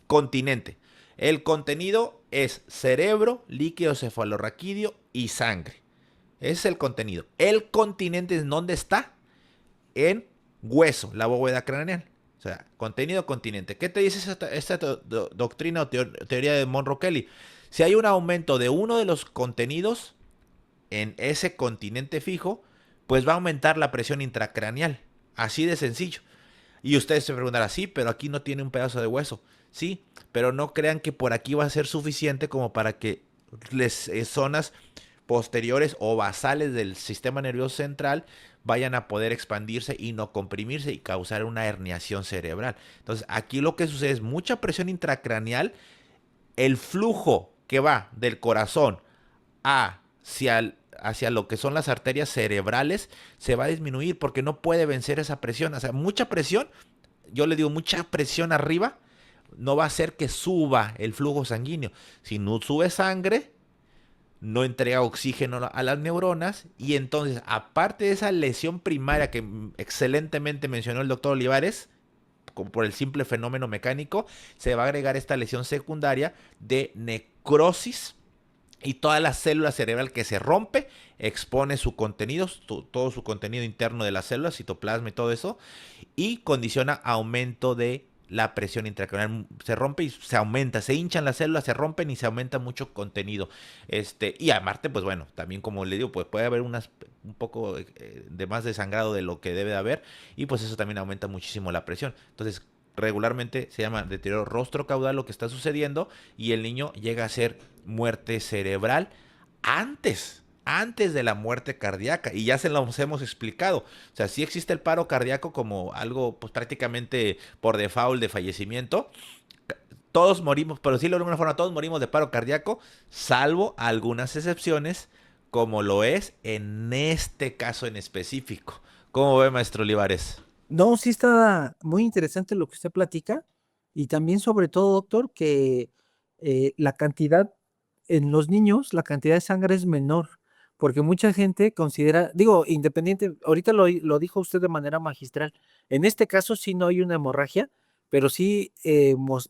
continente. El contenido es cerebro, líquido cefalorraquídeo y sangre. Ese es el contenido. El continente es donde está, en hueso, la bóveda craneal. O sea, contenido, continente. ¿Qué te dice esta doctrina o teoría de Monroe-Kelly? Si hay un aumento de uno de los contenidos en ese continente fijo, pues va a aumentar la presión intracraneal. Así de sencillo. Y ustedes se preguntarán, sí, pero aquí no tiene un pedazo de hueso. Sí, pero no crean que por aquí va a ser suficiente como para que las zonas posteriores o basales del sistema nervioso central vayan a poder expandirse y no comprimirse y causar una herniación cerebral. Entonces, aquí lo que sucede es mucha presión intracraneal. El flujo que va del corazón hacia lo que son las arterias cerebrales se va a disminuir porque no puede vencer esa presión. O sea, mucha presión, yo le digo mucha presión arriba, no va a hacer que suba el flujo sanguíneo. Si no sube sangre, no entrega oxígeno a las neuronas y entonces, aparte de esa lesión primaria que excelentemente mencionó el doctor Olivares, por el simple fenómeno mecánico, se va a agregar esta lesión secundaria de necrosis, y toda la célula cerebral que se rompe expone su contenido, todo su contenido interno de las células, citoplasma y todo eso, y condiciona aumento de la presión intracraneal. Se rompe y se aumenta, se hinchan las células, se rompen y se aumenta mucho contenido. Y aparte, pues bueno, también como le digo, pues puede haber un poco de más de sangrado de lo que debe de haber, y pues eso también aumenta muchísimo la presión. Entonces, regularmente se llama deterioro rostro-caudal lo que está sucediendo, y el niño llega a ser muerte cerebral antes de la muerte cardíaca, y ya se los hemos explicado. O sea, sí existe el paro cardíaco como algo pues prácticamente por default de fallecimiento. Todos morimos, pero sí de alguna forma todos morimos de paro cardíaco, salvo algunas excepciones, como lo es en este caso en específico. ¿Cómo ve, maestro Olivares? No, sí está muy interesante lo que usted platica y también sobre todo, doctor, que la cantidad en los niños, la cantidad de sangre es menor, porque mucha gente considera, digo, independiente, ahorita lo dijo usted de manera magistral, en este caso sí no hay una hemorragia, pero sí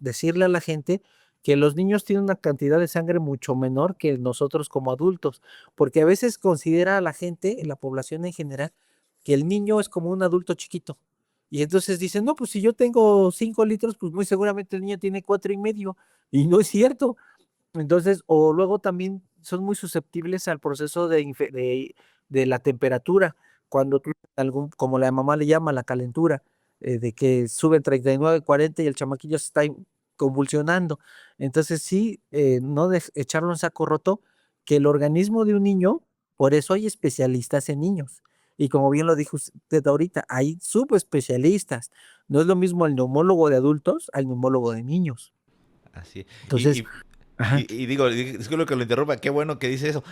decirle a la gente que los niños tienen una cantidad de sangre mucho menor que nosotros como adultos, porque a veces considera a la gente, la población en general, que el niño es como un adulto chiquito. Y entonces dicen, no, pues si yo tengo 5 litros, pues muy seguramente el niño tiene 4,5. Y no es cierto. Entonces, o luego también son muy susceptibles al proceso de la temperatura. Cuando tú, como la mamá le llama, la calentura, de que suben 39, 40 y el chamaquillo se está convulsionando. Entonces, sí, no echarlo en saco roto, que el organismo de un niño, por eso hay especialistas en niños. Y como bien lo dijo usted ahorita, hay subespecialistas. No es lo mismo el neumólogo de adultos al neumólogo de niños. Así. Entonces, ajá. Y digo, disculpe que lo interrumpa, qué bueno que dice eso.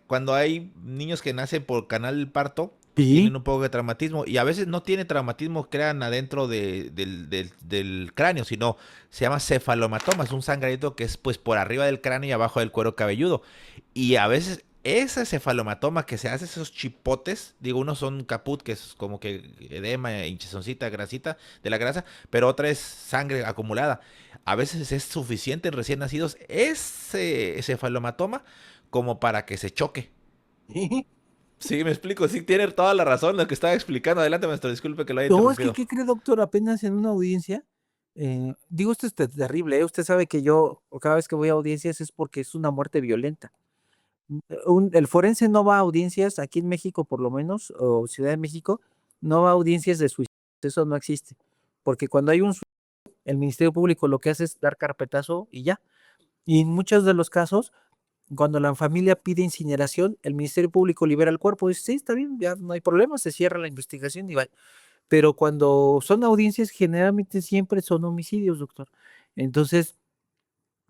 Cuando hay niños que nacen por canal del parto, Sí. tienen un poco de traumatismo, y a veces no tiene traumatismo, crean adentro del cráneo, sino se llama cefalomatoma, es un sangradito que es pues por arriba del cráneo y abajo del cuero cabelludo. Y a veces ese cefalomatoma que se hace, esos chipotes, digo, unos son caput, que es como que edema, hinchazoncita, grasita de la grasa, pero otra es sangre acumulada. A veces es suficiente en recién nacidos ese cefalomatoma como para que se choque. Sí, me explico, sí tiene toda la razón lo que estaba explicando. Adelante, maestro, disculpe que lo haya No, es que, interrumpido. ¿qué cree, doctor? Apenas en una audiencia, digo, esto es terrible, ¿eh? Usted sabe que yo, cada vez que voy a audiencias es porque es una muerte violenta. El forense no va a audiencias, aquí en México por lo menos, o Ciudad de México, no va a audiencias de suicidio, eso no existe. Porque cuando hay un suicidio, el Ministerio Público lo que hace es dar carpetazo y ya. Y en muchos de los casos, cuando la familia pide incineración, el Ministerio Público libera el cuerpo, dice, sí, está bien, ya no hay problema, se cierra la investigación y va. Pero cuando son audiencias, generalmente siempre son homicidios, doctor. Entonces,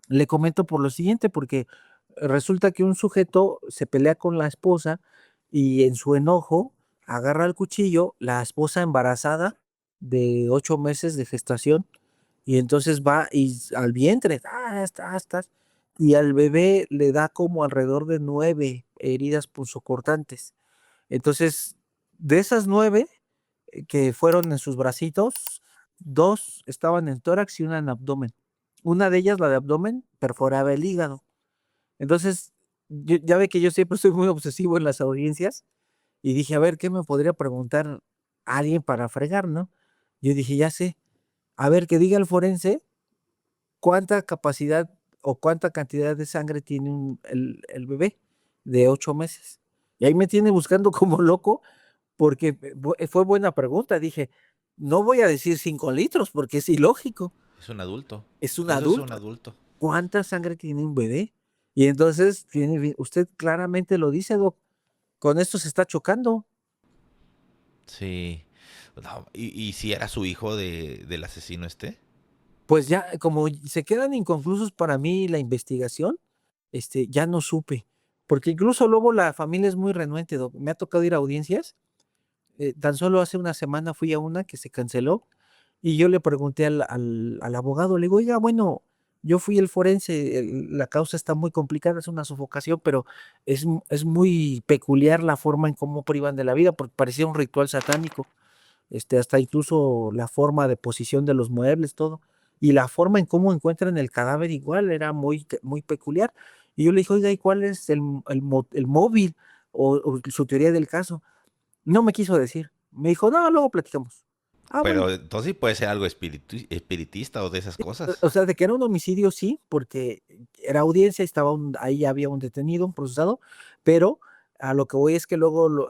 le comento por lo siguiente, porque resulta que un sujeto se pelea con la esposa y en su enojo agarra el cuchillo, la esposa embarazada de 8 meses de gestación, y entonces va y al vientre, y al bebé le da como alrededor de 9 heridas punzocortantes. Entonces, de esas 9 que fueron en sus bracitos, 2 estaban en tórax y una en abdomen. Una de ellas, la de abdomen, perforaba el hígado. Entonces, ya ve que yo siempre soy muy obsesivo en las audiencias y dije, a ver, ¿qué me podría preguntar alguien para fregar, no? Yo dije, ya sé, a ver, que diga el forense cuánta capacidad o cuánta cantidad de sangre tiene el bebé de 8 meses. Y ahí me tiene buscando como loco porque fue buena pregunta. Dije, no voy a decir 5 litros porque es ilógico. Es un adulto. Es un Eso adulto. es un adulto. ¿Cuánta sangre tiene un bebé? Y entonces, usted claramente lo dice, Doc. Con esto se está chocando. Sí. No, ¿y si era su hijo del asesino este? Pues ya, como se quedan inconclusos para mí la investigación, ya no supe. Porque incluso luego la familia es muy renuente, Doc. Me ha tocado ir a audiencias. Tan solo hace una semana fui a una que se canceló y yo le pregunté al abogado, le digo, oiga, bueno, yo fui el forense, la causa está muy complicada, es una sofocación, pero es muy peculiar la forma en cómo privan de la vida, porque parecía un ritual satánico. hasta incluso la forma de posición de los muebles, todo. Y la forma en cómo encuentran el cadáver igual era muy peculiar. Y yo le dije, oiga, ¿y cuál es el móvil o su teoría del caso? No me quiso decir. Me dijo, no, luego platicamos. Ah, bueno. Pero entonces sí puede ser algo espiritista o de esas cosas. O sea, de que era un homicidio, sí, porque era audiencia, ahí ya había un detenido, un procesado, pero a lo que voy es que luego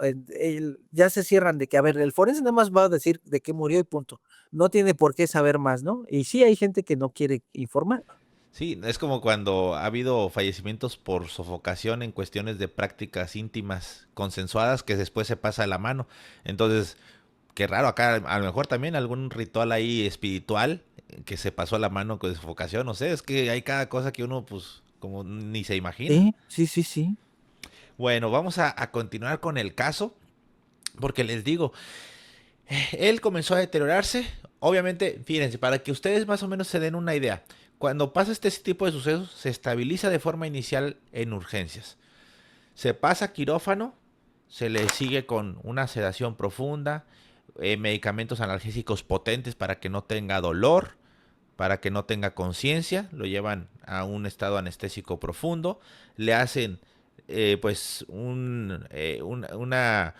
ya se cierran de que, a ver, el forense nada más va a decir de qué murió y punto. No tiene por qué saber más, ¿no? Y sí hay gente que no quiere informar. Sí, es como cuando ha habido fallecimientos por sofocación en cuestiones de prácticas íntimas consensuadas que después se pasa a la mano. Entonces, qué raro, acá a lo mejor también algún ritual ahí espiritual que se pasó a la mano con sofocación, no sé, es que hay cada cosa que uno pues como ni se imagina. Sí. Bueno, vamos a continuar con el caso, porque les digo, él comenzó a deteriorarse, obviamente, fíjense, para que ustedes más o menos se den una idea, cuando pasa este tipo de sucesos se estabiliza de forma inicial en urgencias, se pasa a quirófano, se le sigue con una sedación profunda, medicamentos analgésicos potentes para que no tenga dolor, para que no tenga conciencia, lo llevan a un estado anestésico profundo, le hacen pues una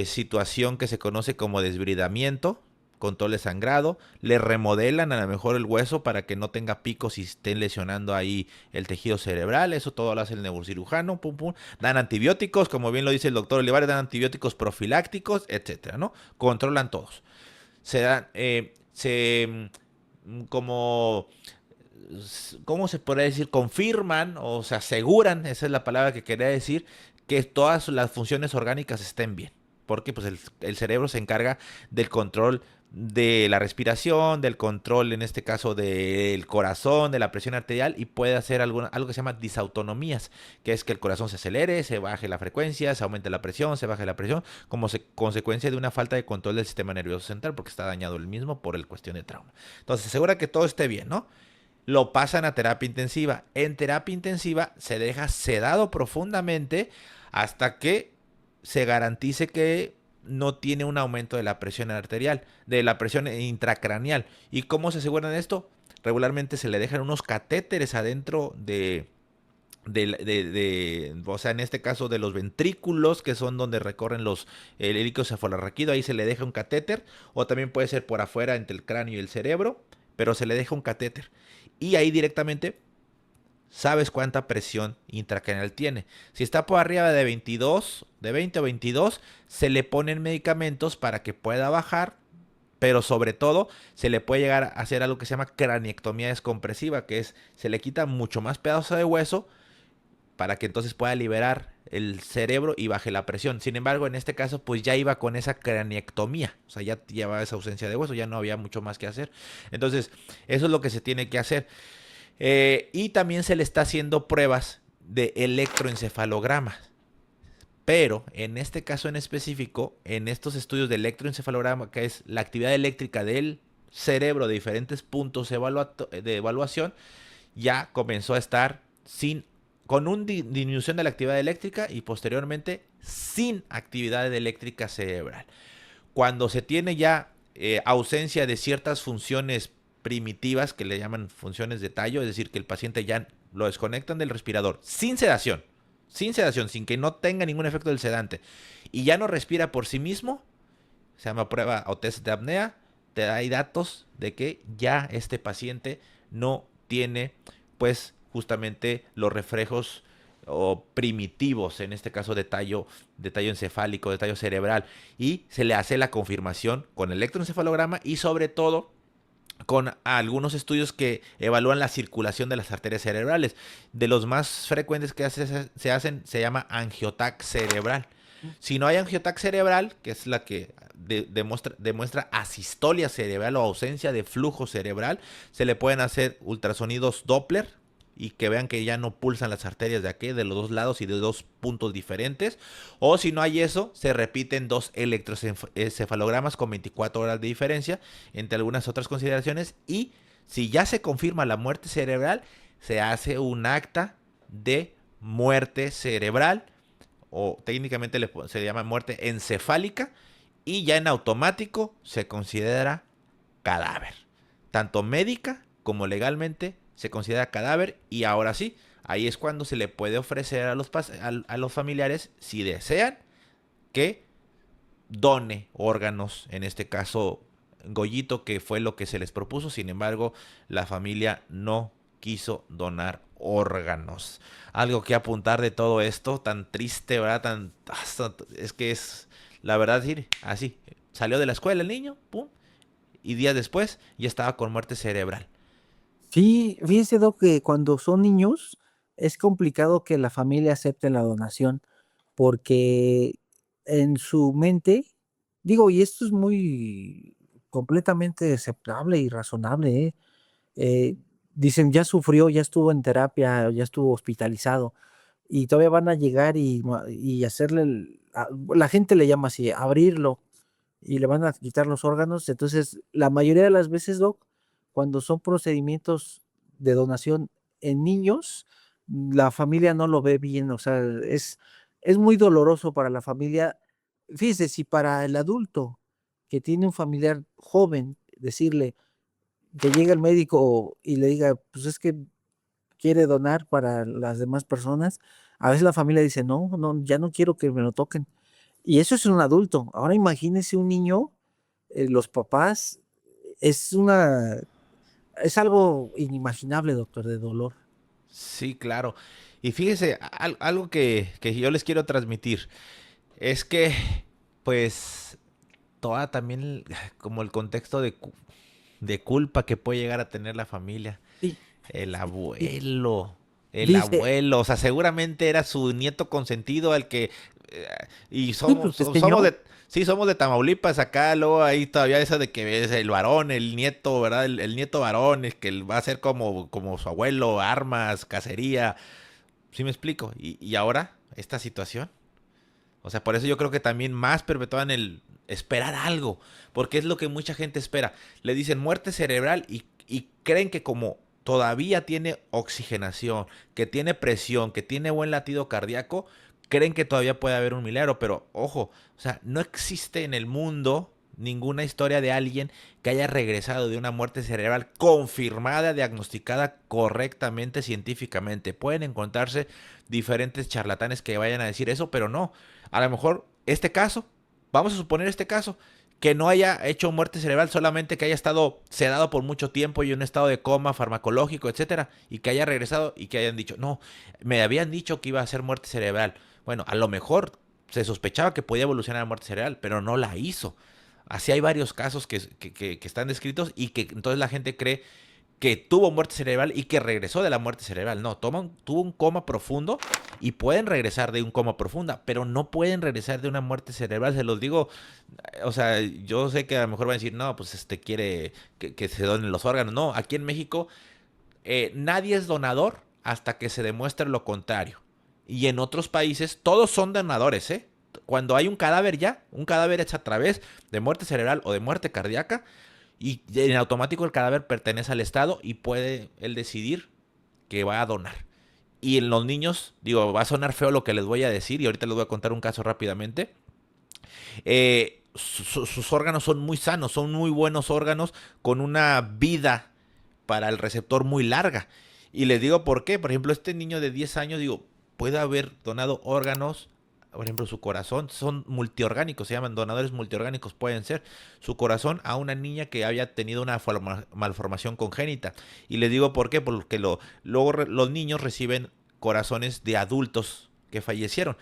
situación que se conoce como desbridamiento, control de sangrado, le remodelan a lo mejor el hueso para que no tenga picos y estén lesionando ahí el tejido cerebral, eso todo lo hace el neurocirujano, pum pum, dan antibióticos, como bien lo dice el doctor Olivares, dan antibióticos profilácticos, etcétera, ¿no? Controlan todos. Se dan, como, ¿cómo se podría decir? Confirman o se aseguran, esa es la palabra que quería decir, que todas las funciones orgánicas estén bien. Porque pues el cerebro se encarga del control de la respiración, del control en este caso del corazón, de la presión arterial y puede hacer algo que se llama disautonomías, que es que el corazón se acelere, se baje la frecuencia, se aumente la presión, se baje la presión, como consecuencia de una falta de control del sistema nervioso central porque está dañado el mismo por el cuestión de trauma. Entonces se asegura que todo esté bien, ¿no? Lo pasan a terapia intensiva. En terapia intensiva se deja sedado profundamente hasta que se garantice que no tiene un aumento de la presión arterial, de la presión intracraneal. ¿Y cómo se aseguran esto? Regularmente se le dejan unos catéteres adentro o sea, en este caso de los ventrículos, que son donde recorren el líquido cefalorraquídeo, ahí se le deja un catéter, o también puede ser por afuera entre el cráneo y el cerebro, pero se le deja un catéter. Y ahí directamente sabes cuánta presión intracraneal tiene. Si está por arriba de 20 o 22, se le ponen medicamentos para que pueda bajar, pero sobre todo se le puede llegar a hacer algo que se llama craniectomía descompresiva, que es se le quita mucho más pedazo de hueso para que entonces pueda liberar el cerebro y baje la presión. Sin embargo, en este caso, pues ya iba con esa craniectomía, o sea, ya llevaba esa ausencia de hueso, ya no había mucho más que hacer. Entonces, eso es lo que se tiene que hacer. Y también se le está haciendo pruebas de electroencefalograma. Pero en este caso en específico, en estos estudios de electroencefalograma, que es la actividad eléctrica del cerebro de diferentes puntos de evaluación, ya comenzó a estar con una disminución de la actividad eléctrica y posteriormente sin actividad eléctrica cerebral. Cuando se tiene ya ausencia de ciertas funciones primitivas que le llaman funciones de tallo, es decir, que el paciente ya lo desconectan del respirador sin sedación, sin que no tenga ningún efecto del sedante y ya no respira por sí mismo, se llama prueba o test de apnea, te da datos de que ya este paciente no tiene pues justamente los reflejos o primitivos, en este caso de tallo encefálico, de tallo cerebral, y se le hace la confirmación con electroencefalograma y sobre todo con algunos estudios que evalúan la circulación de las arterias cerebrales. De los más frecuentes que se hacen se llama angiotac cerebral. Si no hay angiotac cerebral, que es la que demuestra asistolia cerebral o ausencia de flujo cerebral, se le pueden hacer ultrasonidos Doppler y que vean que ya no pulsan las arterias de aquí, de los dos lados y de dos puntos diferentes. O si no hay eso, se repiten 2 electroencefalogramas con 24 horas de diferencia, entre algunas otras consideraciones. Y si ya se confirma la muerte cerebral, se hace un acta de muerte cerebral, o técnicamente se llama muerte encefálica, y ya en automático se considera cadáver. Tanto médica como legalmente se considera cadáver, y ahora sí, ahí es cuando se le puede ofrecer a los familiares, si desean, que done órganos, en este caso Goyito, que fue lo que se les propuso. Sin embargo, la familia no quiso donar órganos. Algo que apuntar de todo esto, tan triste, ¿verdad? Es que es, la verdad, sí, así, salió de la escuela el niño, pum, y días después ya estaba con muerte cerebral. Sí, fíjese, Doc, que cuando son niños es complicado que la familia acepte la donación, porque en su mente, digo, y esto es muy completamente aceptable y razonable, ¿eh? Eh, Dicen, ya sufrió, ya estuvo en terapia, ya estuvo hospitalizado, y todavía van a llegar y hacerle, la gente le llama así, abrirlo, y le van a quitar los órganos. Entonces, la mayoría de las veces, Doc, cuando son procedimientos de donación en niños, la familia no lo ve bien, o sea, es muy doloroso para la familia. Fíjese, si para el adulto que tiene un familiar joven, decirle que llegue el médico y le diga, pues es que quiere donar para las demás personas, a veces la familia dice, no, no, ya no quiero que me lo toquen. Y eso es un adulto. Ahora imagínese un niño, los papás, es una, es algo inimaginable, doctor, de dolor. Sí, claro. Y fíjese, algo que yo les quiero transmitir es que, pues, toda también como el contexto de culpa que puede llegar a tener la familia. Sí, El sí. abuelo, el Dice, abuelo, o sea, seguramente era su nieto consentido al que, eh, y sí, pues somos señor. de, sí, somos de Tamaulipas, acá luego ahí todavía eso de que es el varón, el nieto, ¿verdad? El nieto varón, es que él va a ser como su abuelo, armas, cacería, ¿sí me explico? Y ahora, esta situación. O sea, por eso yo creo que también más perpetúan el esperar algo, porque es lo que mucha gente espera. Le dicen muerte cerebral y creen que como todavía tiene oxigenación, que tiene presión, que tiene buen latido cardíaco, creen que todavía puede haber un milagro, pero ojo, o sea, no existe en el mundo ninguna historia de alguien que haya regresado de una muerte cerebral confirmada, diagnosticada correctamente científicamente. Pueden encontrarse diferentes charlatanes que vayan a decir eso, pero no. A lo mejor este caso, vamos a suponer este caso, que no haya hecho muerte cerebral, solamente que haya estado sedado por mucho tiempo y en un estado de coma farmacológico, etcétera, y que haya regresado y que hayan dicho, no, me habían dicho que iba a ser muerte cerebral. Bueno, a lo mejor se sospechaba que podía evolucionar a muerte cerebral, pero no la hizo. Así hay varios casos que están descritos y que entonces la gente cree que tuvo muerte cerebral y que regresó de la muerte cerebral. No, tuvo un coma profundo y pueden regresar de un coma profunda, pero no pueden regresar de una muerte cerebral. Se los digo, o sea, yo sé que a lo mejor van a decir, no, pues quiere que se donen los órganos. No, aquí en México nadie es donador hasta que se demuestre lo contrario. Y en otros países todos son donadores, ¿eh? Cuando hay un cadáver ya, un cadáver hecho a través de muerte cerebral o de muerte cardíaca, y en automático el cadáver pertenece al Estado y puede él decidir que va a donar. Y en los niños, digo, va a sonar feo lo que les voy a decir y ahorita les voy a contar un caso rápidamente. Sus órganos son muy sanos, son muy buenos órganos con una vida para el receptor muy larga. Y les digo por qué. Por ejemplo, este niño de 10 años, digo, puede haber donado órganos. Por ejemplo, su corazón, son multiorgánicos, se llaman donadores multiorgánicos, pueden ser su corazón a una niña que había tenido una malformación congénita. Y les digo por qué, porque luego los niños reciben corazones de adultos que fallecieron.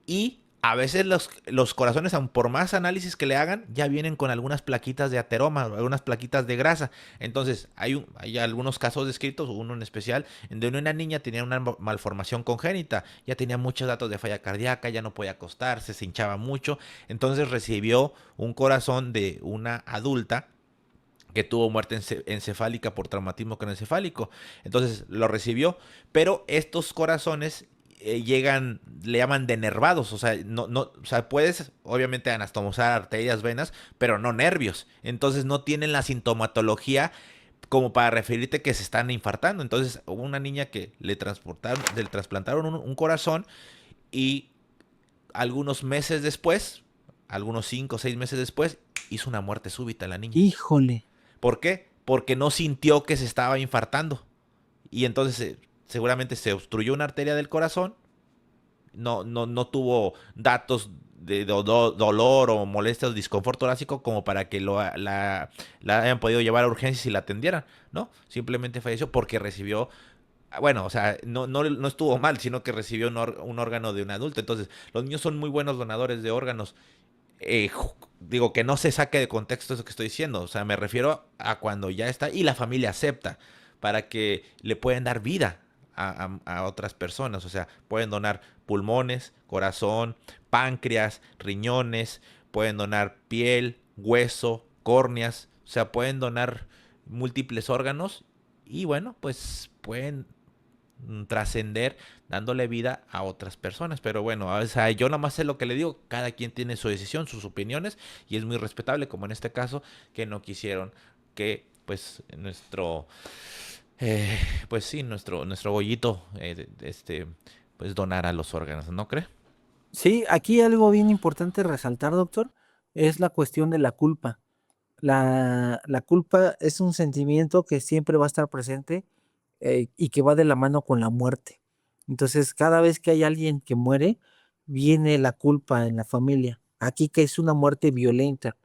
Y a veces los corazones, aun por más análisis que le hagan, ya vienen con algunas plaquitas de ateroma, algunas plaquitas de grasa. Entonces, hay algunos casos descritos, uno en especial, en donde una niña tenía una malformación congénita, ya tenía muchos datos de falla cardíaca, ya no podía acostarse, se hinchaba mucho. Entonces recibió un corazón de una adulta que tuvo muerte encefálica por traumatismo craneoencefálico. Entonces lo recibió, pero estos corazones llegan, le llaman denervados, o sea, o sea, puedes obviamente anastomosar arterias, venas, pero no nervios. Entonces no tienen la sintomatología como para referirte que se están infartando. Entonces hubo una niña que le trasplantaron un corazón y algunos meses después algunos 5 o 6 meses después, hizo una muerte súbita la niña. Híjole. ¿Por qué? Porque no sintió que se estaba infartando. Y entonces seguramente se obstruyó una arteria del corazón. No tuvo datos de dolor o molestias o disconfort torácico como para que la hayan podido llevar a urgencias y la atendieran, ¿no? Simplemente falleció porque recibió, bueno, o sea, no estuvo mal, sino que recibió un órgano de un adulto. Entonces, los niños son muy buenos donadores de órganos. Digo, que no se saque de contexto eso que estoy diciendo. O sea, me refiero a cuando ya está y la familia acepta para que le pueden dar vida a otras personas. O sea, pueden donar pulmones, corazón, páncreas, riñones, pueden donar piel, hueso, córneas. O sea, pueden donar múltiples órganos y bueno, pues pueden trascender dándole vida a otras personas. Pero bueno, o sea, yo nada más sé lo que le digo, cada quien tiene su decisión, sus opiniones y es muy respetable, como en este caso, que no quisieron que pues pues sí, nuestro Goyito pues donara los órganos, ¿no cree? Sí, aquí algo bien importante resaltar, doctor, es la cuestión de la culpa. La culpa es un sentimiento que siempre va a estar presente y que va de la mano con la muerte. Entonces, cada vez que hay alguien que muere, viene la culpa en la familia. Aquí que es una muerte violenta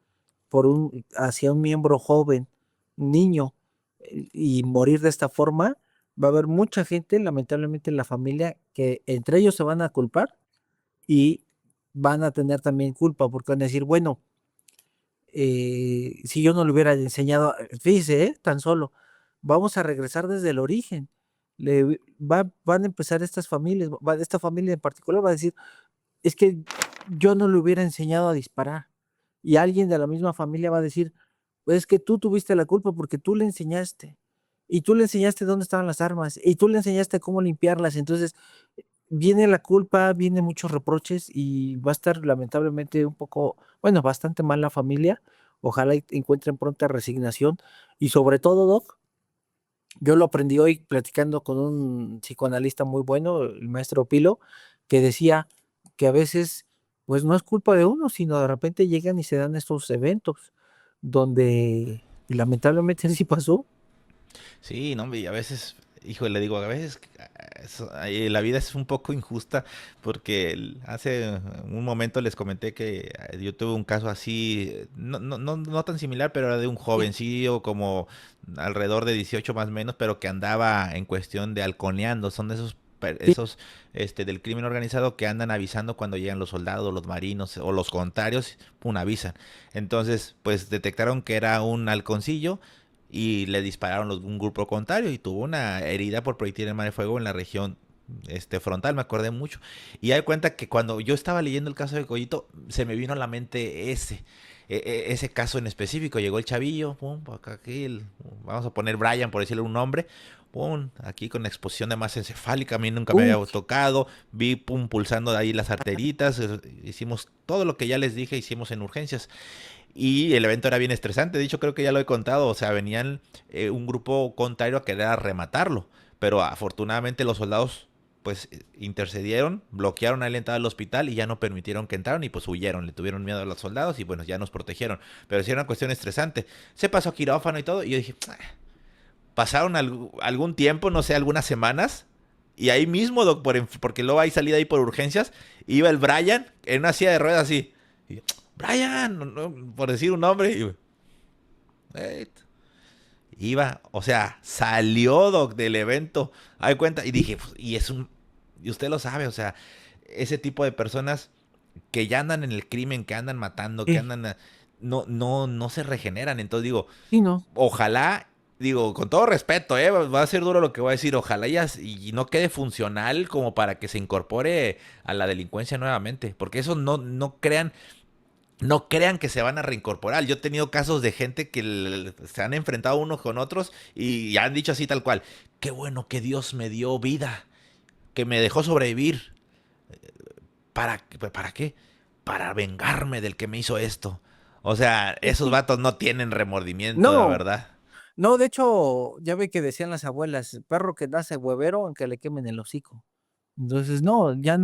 hacia un miembro joven, un niño, y morir de esta forma, va a haber mucha gente, lamentablemente, en la familia que entre ellos se van a culpar y van a tener también culpa porque van a decir, bueno, si yo no le hubiera enseñado, fíjese, tan solo, vamos a regresar desde el origen. Van a empezar estas familias, esta familia en particular va a decir, es que yo no le hubiera enseñado a disparar. Y alguien de la misma familia va a decir, pues es que tú tuviste la culpa porque tú le enseñaste. Y tú le enseñaste dónde estaban las armas. Y tú le enseñaste cómo limpiarlas. Entonces, viene la culpa, vienen muchos reproches y va a estar lamentablemente un poco, bueno, bastante mal la familia. Ojalá encuentren pronta resignación. Y sobre todo, Doc, yo lo aprendí hoy platicando con un psicoanalista muy bueno, el maestro Pilo, que decía que a veces, pues no es culpa de uno, sino de repente llegan y se dan estos eventos donde y lamentablemente así pasó. Sí, no, y a veces, hijo, le digo, a veces la vida es un poco injusta porque hace un momento les comenté que yo tuve un caso así, no tan similar, pero era de un jovencillo como alrededor de 18 más o menos, pero que andaba en cuestión de halconeando, son de esos del crimen organizado que andan avisando cuando llegan los soldados, los marinos o los contrarios, pum, avisan. Entonces, pues detectaron que era un halconcillo y le dispararon un grupo contrario y tuvo una herida por proyectil de arma de fuego en la región frontal, me acordé mucho. Y hay cuenta que cuando yo estaba leyendo el caso de Collito, se me vino a la mente ese caso en específico. Llegó el chavillo, pum, aquí vamos a poner Brian, por decirle un nombre, pum, aquí con exposición de masa encefálica, a mí nunca me había tocado, vi, pum, pulsando de ahí las arteritas, hicimos todo lo que ya les dije, hicimos en urgencias. Y el evento era bien estresante, de hecho creo que ya lo he contado, o sea, venían un grupo contrario a querer rematarlo, pero afortunadamente los soldados pues intercedieron, bloquearon a la entrada del hospital y ya no permitieron que entraran y pues huyeron, le tuvieron miedo a los soldados y bueno, ya nos protegieron, pero sí era una cuestión estresante. Se pasó a quirófano y todo y yo dije, pasaron algún tiempo, no sé, algunas semanas y ahí mismo, porque luego hay salida ahí por urgencias, iba el Brian en una silla de ruedas así, y, Brian, por decir un nombre, iba, o sea, salió Doc del evento, hay cuenta, y dije, pues, y usted lo sabe, o sea, ese tipo de personas que ya andan en el crimen, que andan matando, que andan, no se regeneran, entonces digo, sí, no. Ojalá, digo, con todo respeto, va a ser duro lo que voy a decir, ojalá y no quede funcional como para que se incorpore a la delincuencia nuevamente, porque eso no crean que se van a reincorporar. Yo he tenido casos de gente que se han enfrentado unos con otros y han dicho así tal cual, qué bueno que Dios me dio vida, que me dejó sobrevivir. ¿Para qué? Para vengarme del que me hizo esto. O sea, esos vatos no tienen remordimiento, la verdad. No, de hecho, ya ve que decían las abuelas, perro que nace huevero, aunque le quemen el hocico. Entonces, no, ya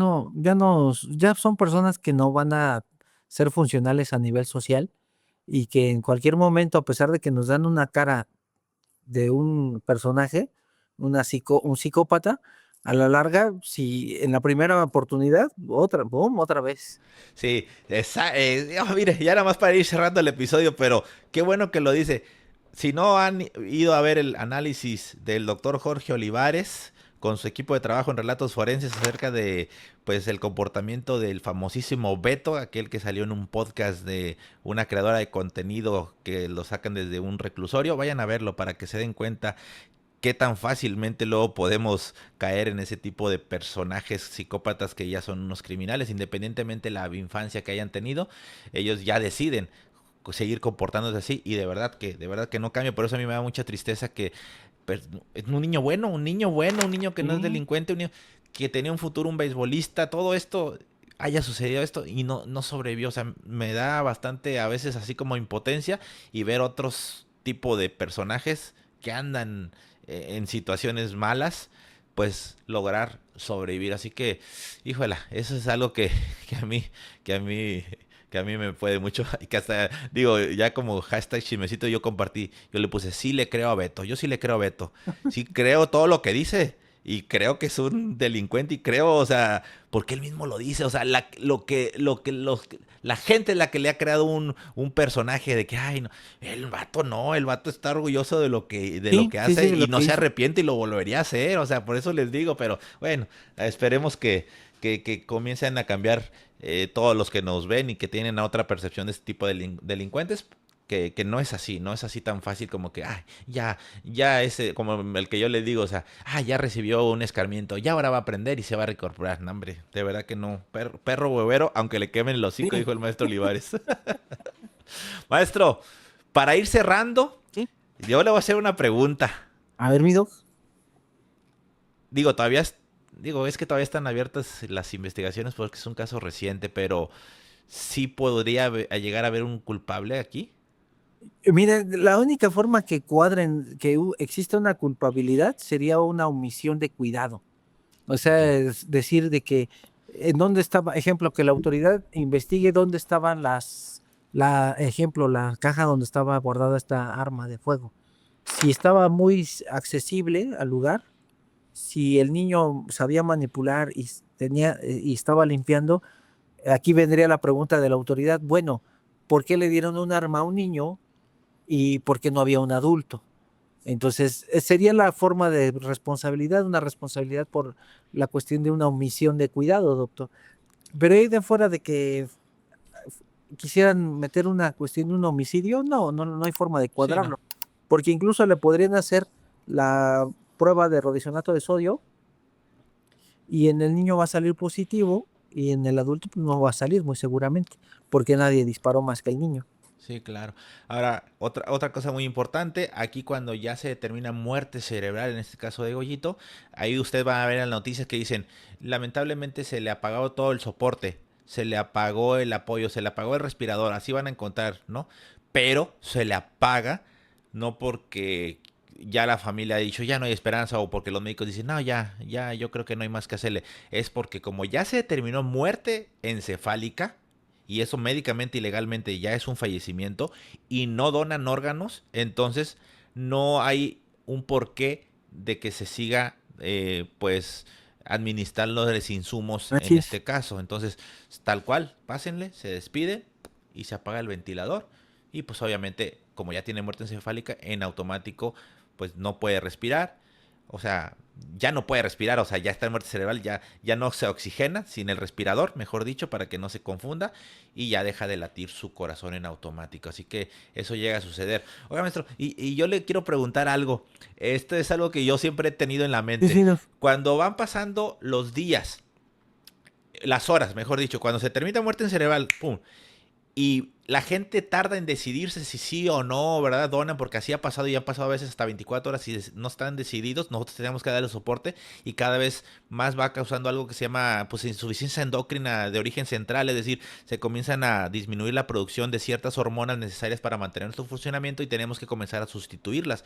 son personas que no van a ser funcionales a nivel social y que en cualquier momento, a pesar de que nos dan una cara de un personaje, un psicópata, a la larga, si en la primera oportunidad, otra vez. Sí, mire, ya nada más para ir cerrando el episodio, pero qué bueno que lo dice. Si no han ido a ver el análisis del doctor Jorge Olivares con su equipo de trabajo en Relatos Forenses acerca de pues el comportamiento del famosísimo Beto, aquel que salió en un podcast de una creadora de contenido que lo sacan desde un reclusorio, vayan a verlo para que se den cuenta qué tan fácilmente luego podemos caer en ese tipo de personajes psicópatas que ya son unos criminales, independientemente de la infancia que hayan tenido, ellos ya deciden seguir comportándose así y de verdad que no cambia. Por eso a mí me da mucha tristeza que es un niño bueno, un niño que no es delincuente, un niño que tenía un futuro, un beisbolista, todo esto haya sucedido esto y no sobrevivió. O sea, me da bastante a veces así como impotencia y ver otros tipo de personajes que andan en situaciones malas, pues lograr sobrevivir. Así que, híjola, eso es algo que a mí me puede mucho y que hasta, digo, ya como hashtag chismecito yo le puse, sí le creo a Beto, yo sí le creo a Beto, sí creo todo lo que dice y creo que es un delincuente y creo, o sea, porque él mismo lo dice, o sea, la gente es la que le ha creado un personaje de que, ay, no, el vato está orgulloso de lo que hace y no se arrepiente y lo volvería a hacer, o sea, por eso les digo, pero bueno, esperemos que comiencen a cambiar todos los que nos ven y que tienen otra percepción de este tipo de delincuentes, que no es así tan fácil como que, ay, ya ese, como el que yo les digo, o sea, ya recibió un escarmiento, ya ahora va a aprender y se va a reincorporar. No, hombre, de verdad que no, perro huevero, aunque le quemen el hocico, dijo el maestro Olivares. Maestro, para ir cerrando, ¿Sí? Yo le voy a hacer una pregunta. A ver, mi doc. Es que todavía están abiertas las investigaciones porque es un caso reciente, pero ¿sí podría llegar a haber un culpable aquí? Mira, la única forma que exista una culpabilidad sería una omisión de cuidado. O sea, es decir, de que en dónde estaba, ejemplo, que la autoridad investigue dónde estaban la caja donde estaba guardada esta arma de fuego. Si estaba muy accesible al lugar, si el niño sabía manipular y estaba limpiando, aquí vendría la pregunta de la autoridad, bueno, ¿por qué le dieron un arma a un niño y por qué no había un adulto? Entonces, sería la forma de responsabilidad, una responsabilidad por la cuestión de una omisión de cuidado, doctor. Pero ahí de fuera de que quisieran meter una cuestión de un homicidio, no hay forma de cuadrarlo. Sí, no. Porque incluso le podrían hacer la prueba de rodisonato de sodio y en el niño va a salir positivo y en el adulto pues, no va a salir muy seguramente, porque nadie disparó más que el niño. Sí, claro. Ahora, otra cosa muy importante, aquí cuando ya se determina muerte cerebral, en este caso de Goyito, ahí usted va a ver las noticias que dicen, lamentablemente se le apagó todo el soporte, se le apagó el apoyo, se le apagó el respirador, así van a encontrar, ¿no? Pero se le apaga, no porque ya la familia ha dicho, ya no hay esperanza, o porque los médicos dicen, no, ya, yo creo que no hay más que hacerle. Es porque como ya se determinó muerte encefálica, y eso médicamente y legalmente ya es un fallecimiento, y no donan órganos, entonces no hay un porqué de que se siga, pues, administrando los insumos en este caso. Entonces, tal cual, pásenle, se despide y se apaga el ventilador, y pues obviamente, como ya tiene muerte encefálica, en automático, pues no puede respirar. O sea, ya no puede respirar, o sea, ya está en muerte cerebral, ya no se oxigena sin el respirador, mejor dicho, para que no se confunda, y ya deja de latir su corazón en automático. Así que eso llega a suceder. Oiga, maestro, y yo le quiero preguntar algo. Esto es algo que yo siempre he tenido en la mente. Sí, no. Cuando van pasando los días, las horas, mejor dicho, cuando se termina muerte cerebral, pum, y la gente tarda en decidirse si sí o no, ¿verdad? Donan, porque así ha pasado y han pasado a veces hasta 24 horas y no están decididos. Nosotros tenemos que darle soporte y cada vez más va causando algo que se llama pues insuficiencia endocrina de origen central, es decir, se comienzan a disminuir la producción de ciertas hormonas necesarias para mantener nuestro funcionamiento y tenemos que comenzar a sustituirlas.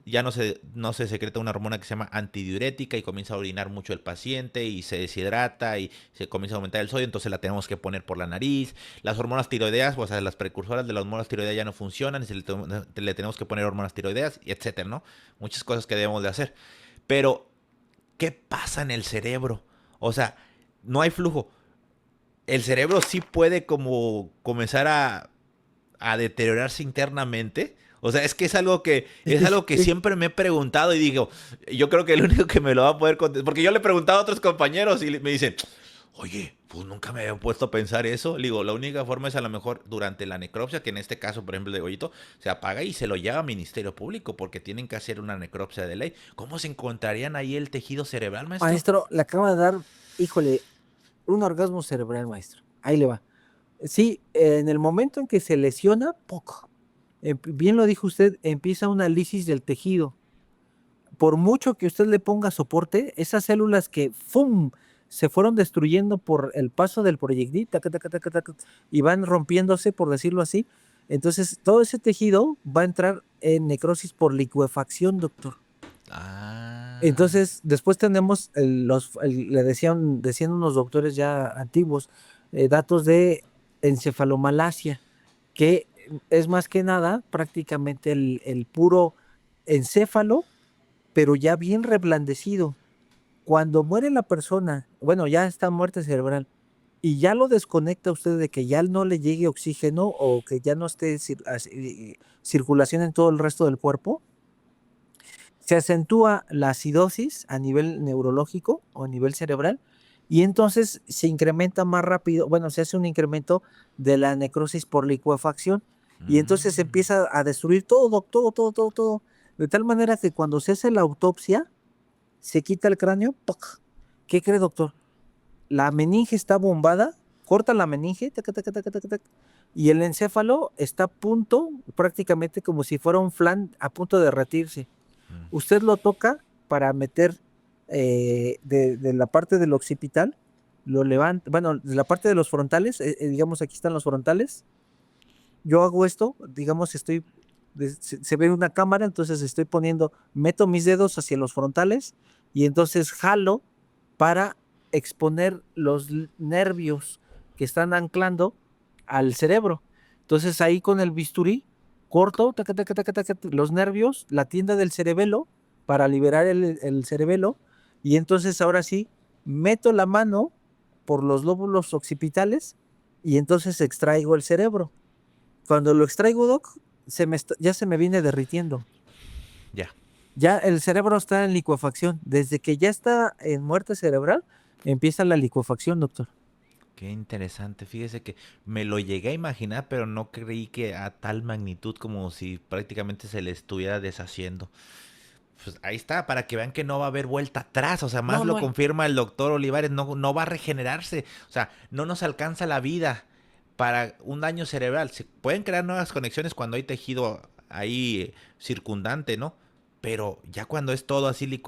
Ya no se secreta una hormona que se llama antidiurética y comienza a orinar mucho el paciente y se deshidrata y se comienza a aumentar el sodio, entonces la tenemos que poner por la nariz. Las hormonas tiroideas, o sea, las precursoras de las hormonas tiroideas ya no funcionan y le tenemos que poner hormonas tiroideas, y etcétera, ¿no? Muchas cosas que debemos de hacer. Pero, ¿qué pasa en el cerebro? O sea, no hay flujo. El cerebro sí puede como comenzar a deteriorarse internamente. O sea, es que es algo que siempre me he preguntado y digo, yo creo que el único que me lo va a poder contestar, porque yo le he preguntado a otros compañeros y me dicen, oye, pues nunca me había puesto a pensar eso. Le digo, la única forma es a lo mejor durante la necropsia, que en este caso, por ejemplo, de Goyito, se apaga y se lo lleva a Ministerio Público porque tienen que hacer una necropsia de ley. ¿Cómo se encontrarían ahí el tejido cerebral, maestro? Maestro, le acaba de dar, híjole, un orgasmo cerebral, maestro. Ahí le va. Sí, en el momento en que se lesiona, poco. Bien lo dijo usted, empieza una lisis del tejido. Por mucho que usted le ponga soporte, esas células que ¡fum! Se fueron destruyendo por el paso del proyectil taca, taca, taca, taca, y van rompiéndose, por decirlo así. Entonces, todo ese tejido va a entrar en necrosis por licuefacción, doctor. Entonces, después tenemos le decían unos doctores ya antiguos, datos de encefalomalacia, que es más que nada prácticamente el puro encéfalo, pero ya bien reblandecido. Cuando muere la persona, bueno, ya está muerte cerebral, y ya lo desconecta usted de que ya no le llegue oxígeno o que ya no esté circulación en todo el resto del cuerpo, se acentúa la acidosis a nivel neurológico o a nivel cerebral, y entonces se incrementa más rápido, bueno, se hace un incremento de la necrosis por licuefacción, y entonces se empieza a destruir todo, de tal manera que cuando se hace la autopsia, se quita el cráneo, ¡toc! ¿Qué cree, doctor? La meninge está bombada, corta la meninge, tac, tac, tac, tac, tac, y el encéfalo está a punto, prácticamente como si fuera un flan a punto de derretirse. Usted lo toca para meter de la parte del occipital, lo levanta, bueno, de la parte de los frontales, digamos aquí están los frontales. Yo hago esto, digamos, se ve una cámara, entonces meto mis dedos hacia los frontales y entonces jalo para exponer los nervios que están anclando al cerebro. Entonces ahí con el bisturí corto taca, taca, taca, taca, los nervios, la tienda del cerebelo para liberar el cerebelo, y entonces ahora sí meto la mano por los lóbulos occipitales y entonces extraigo el cerebro. Cuando lo extraigo, doc, ya se me viene derritiendo. Ya el cerebro está en licuefacción. Desde que ya está en muerte cerebral, empieza la licuefacción, doctor. Qué interesante. Fíjese que me lo llegué a imaginar, pero no creí que a tal magnitud como si prácticamente se le estuviera deshaciendo. Pues ahí está, para que vean que no va a haber vuelta atrás. O sea, más lo confirma el doctor Olivares, no va a regenerarse. O sea, no nos alcanza la vida para un daño cerebral. Se pueden crear nuevas conexiones cuando hay tejido ahí circundante, ¿no? Pero ya cuando es todo así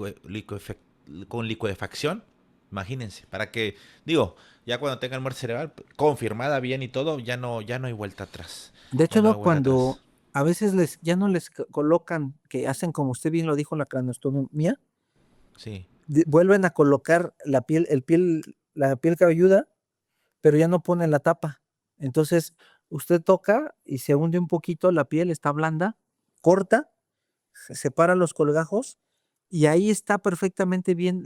con licuefacción, imagínense, para que, digo, ya cuando tengan muerte cerebral confirmada bien y todo, ya no hay vuelta atrás. De hecho, no, cuando a veces ya no les colocan, que hacen como usted bien lo dijo, la craneostomía, sí, vuelven a colocar la piel cabelluda, pero ya no ponen la tapa. Entonces, usted toca y se hunde un poquito, la piel está blanda, corta, separa los colgajos y ahí está perfectamente bien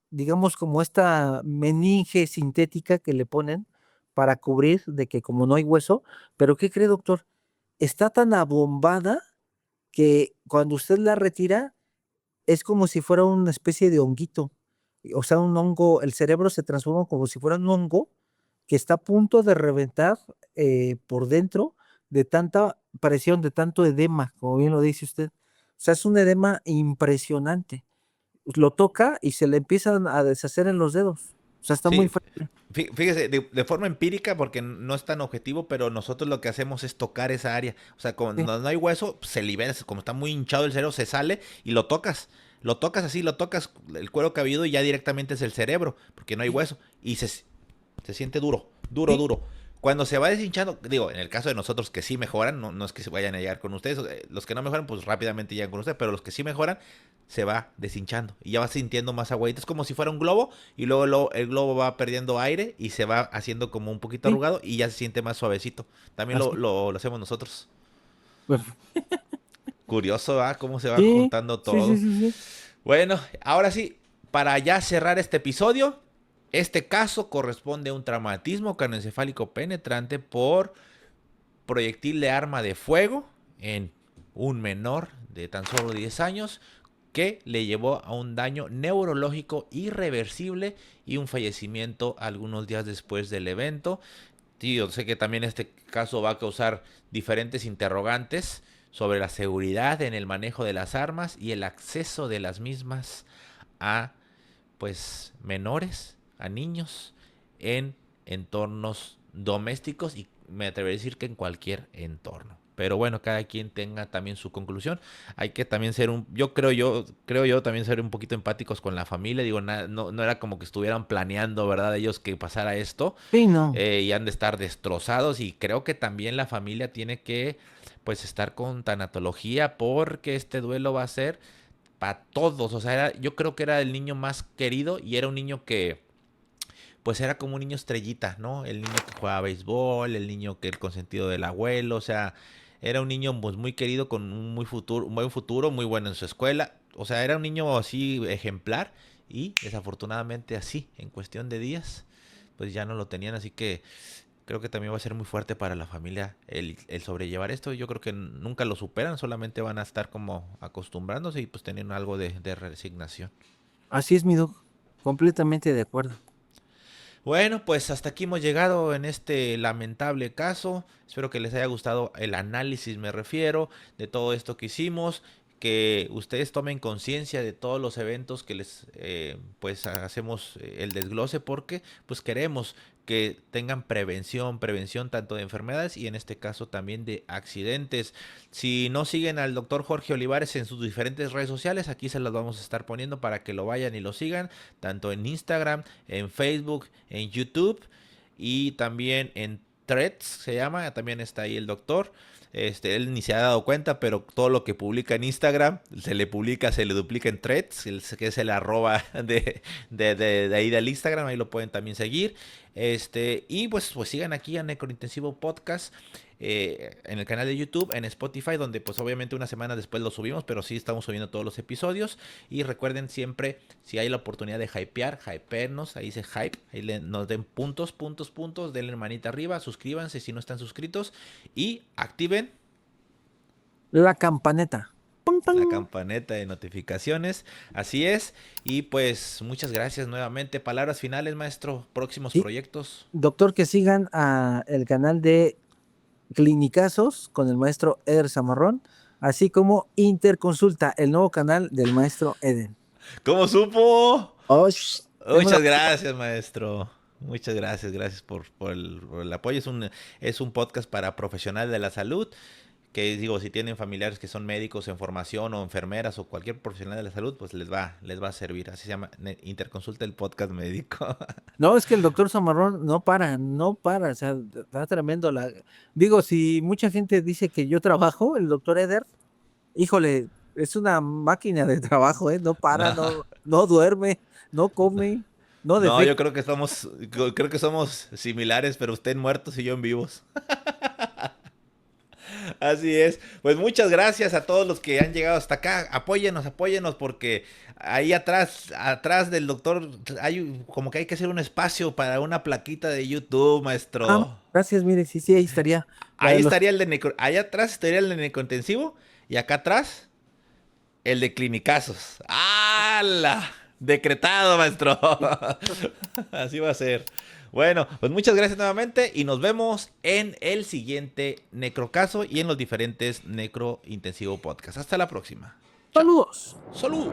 digamos como esta meninge sintética que le ponen para cubrir de que como no hay hueso. Pero ¿qué cree, doctor? Está tan abombada que cuando usted la retira es como si fuera una especie de honguito. O sea, un hongo, el cerebro se transforma como si fuera un hongo que está a punto de reventar por dentro de tanta presión, de tanto edema, como bien lo dice usted. O sea, es un edema impresionante. Lo toca y se le empiezan a deshacer en los dedos. O sea, está muy fuerte. Fíjese, de forma empírica, porque no es tan objetivo, pero nosotros lo que hacemos es tocar esa área. O sea, cuando no hay hueso, se libera, como está muy hinchado el cerebro, se sale y lo tocas. Lo tocas así, lo tocas el cuero cabelludo y ya directamente es el cerebro, porque no hay hueso. Y se siente duro. Cuando se va deshinchando, digo, en el caso de nosotros que sí mejoran, no es que se vayan a llegar con ustedes, los que no mejoran, pues rápidamente llegan con ustedes, pero los que sí mejoran, se va deshinchando y ya va sintiendo más aguadito. Es como si fuera un globo y luego el globo va perdiendo aire y se va haciendo como un poquito arrugado y ya se siente más suavecito. También lo hacemos nosotros. Bueno. Curioso, ¿verdad? Cómo se va juntando todo. Sí. Bueno, ahora sí, para ya cerrar este episodio, este caso corresponde a un traumatismo craneoencefálico penetrante por proyectil de arma de fuego en un menor de tan solo 10 años que le llevó a un daño neurológico irreversible y un fallecimiento algunos días después del evento. Sí, yo sé que también este caso va a causar diferentes interrogantes sobre la seguridad en el manejo de las armas y el acceso de las mismas a pues menores, a niños en entornos domésticos y me atrevería a decir que en cualquier entorno. Pero bueno, cada quien tenga también su conclusión. Hay que también ser yo creo yo también ser un poquito empáticos con la familia. Digo, no era como que estuvieran planeando, ¿verdad? Ellos que pasara esto. Sí, no. Y han de estar destrozados y creo que también la familia tiene que pues estar con tanatología porque este duelo va a ser para todos. O sea, yo creo que era el niño más querido y era un niño que pues era como un niño estrellita, ¿no? El niño que jugaba béisbol, el niño que el consentido del abuelo, o sea, era un niño pues muy querido con un buen futuro, muy bueno en su escuela. O sea, era un niño así ejemplar y desafortunadamente así, en cuestión de días, pues ya no lo tenían. Así que creo que también va a ser muy fuerte para la familia el sobrellevar esto. Yo creo que nunca lo superan, solamente van a estar como acostumbrándose y pues teniendo algo de resignación. Así es, mi Doc. Completamente de acuerdo. Bueno, pues hasta aquí hemos llegado en este lamentable caso. Espero que les haya gustado el análisis, me refiero, de todo esto que hicimos. Que ustedes tomen conciencia de todos los eventos que les pues hacemos el desglose porque pues queremos que tengan prevención tanto de enfermedades y en este caso también de accidentes. Si no siguen al doctor Jorge Olivares en sus diferentes redes sociales, aquí se las vamos a estar poniendo para que lo vayan y lo sigan, tanto en Instagram, en Facebook, en YouTube y también en Threads se llama, también está ahí el doctor. Él ni se ha dado cuenta, pero todo lo que publica en Instagram se le duplica en Threads, que es el arroba de ahí del Instagram, ahí lo pueden también seguir. Y pues sigan aquí a Necrointensivo Podcast en el canal de YouTube, en Spotify, donde pues obviamente una semana después lo subimos, pero sí estamos subiendo todos los episodios. Y recuerden siempre, si hay la oportunidad de hypearnos, ahí dice hype, ahí nos den puntos, denle manita arriba, suscríbanse si no están suscritos y activen la campaneta. La campaneta de notificaciones, así es. Y pues muchas gracias nuevamente. Palabras finales, maestro, próximos proyectos. Doctor, que sigan el canal de Clinicazos con el maestro Eder Zamarrón, así como Interconsulta, el nuevo canal del maestro Eder. ¿Cómo supo? Muchas gracias, maestro. Muchas gracias por el apoyo. Es un podcast para profesionales de la salud. Que digo, si tienen familiares que son médicos en formación o enfermeras o cualquier profesional de la salud, pues les va a servir. Así se llama Interconsulta, el podcast médico. No, es que el doctor Zamarrón no para, o sea, está tremendo. Digo, si mucha gente dice que yo trabajo, el doctor Eder, híjole, es una máquina de trabajo, no para, no duerme, no come, no defeca. No, yo creo que somos similares, pero usted en muertos y yo en vivos. Así es, pues muchas gracias a todos los que han llegado hasta acá. Apóyennos porque ahí atrás del doctor hay como que hay que hacer un espacio para una plaquita de YouTube, maestro. Gracias, mire, sí, ahí estaría. Estaría el de allá atrás estaría el de necrointensivo y acá atrás el de clinicazos. ¡Hala! Decretado, maestro. Así va a ser. Bueno, pues muchas gracias nuevamente y nos vemos en el siguiente Necrocaso y en los diferentes Necrointensivo Podcast. Hasta la próxima. Saludos. Salud.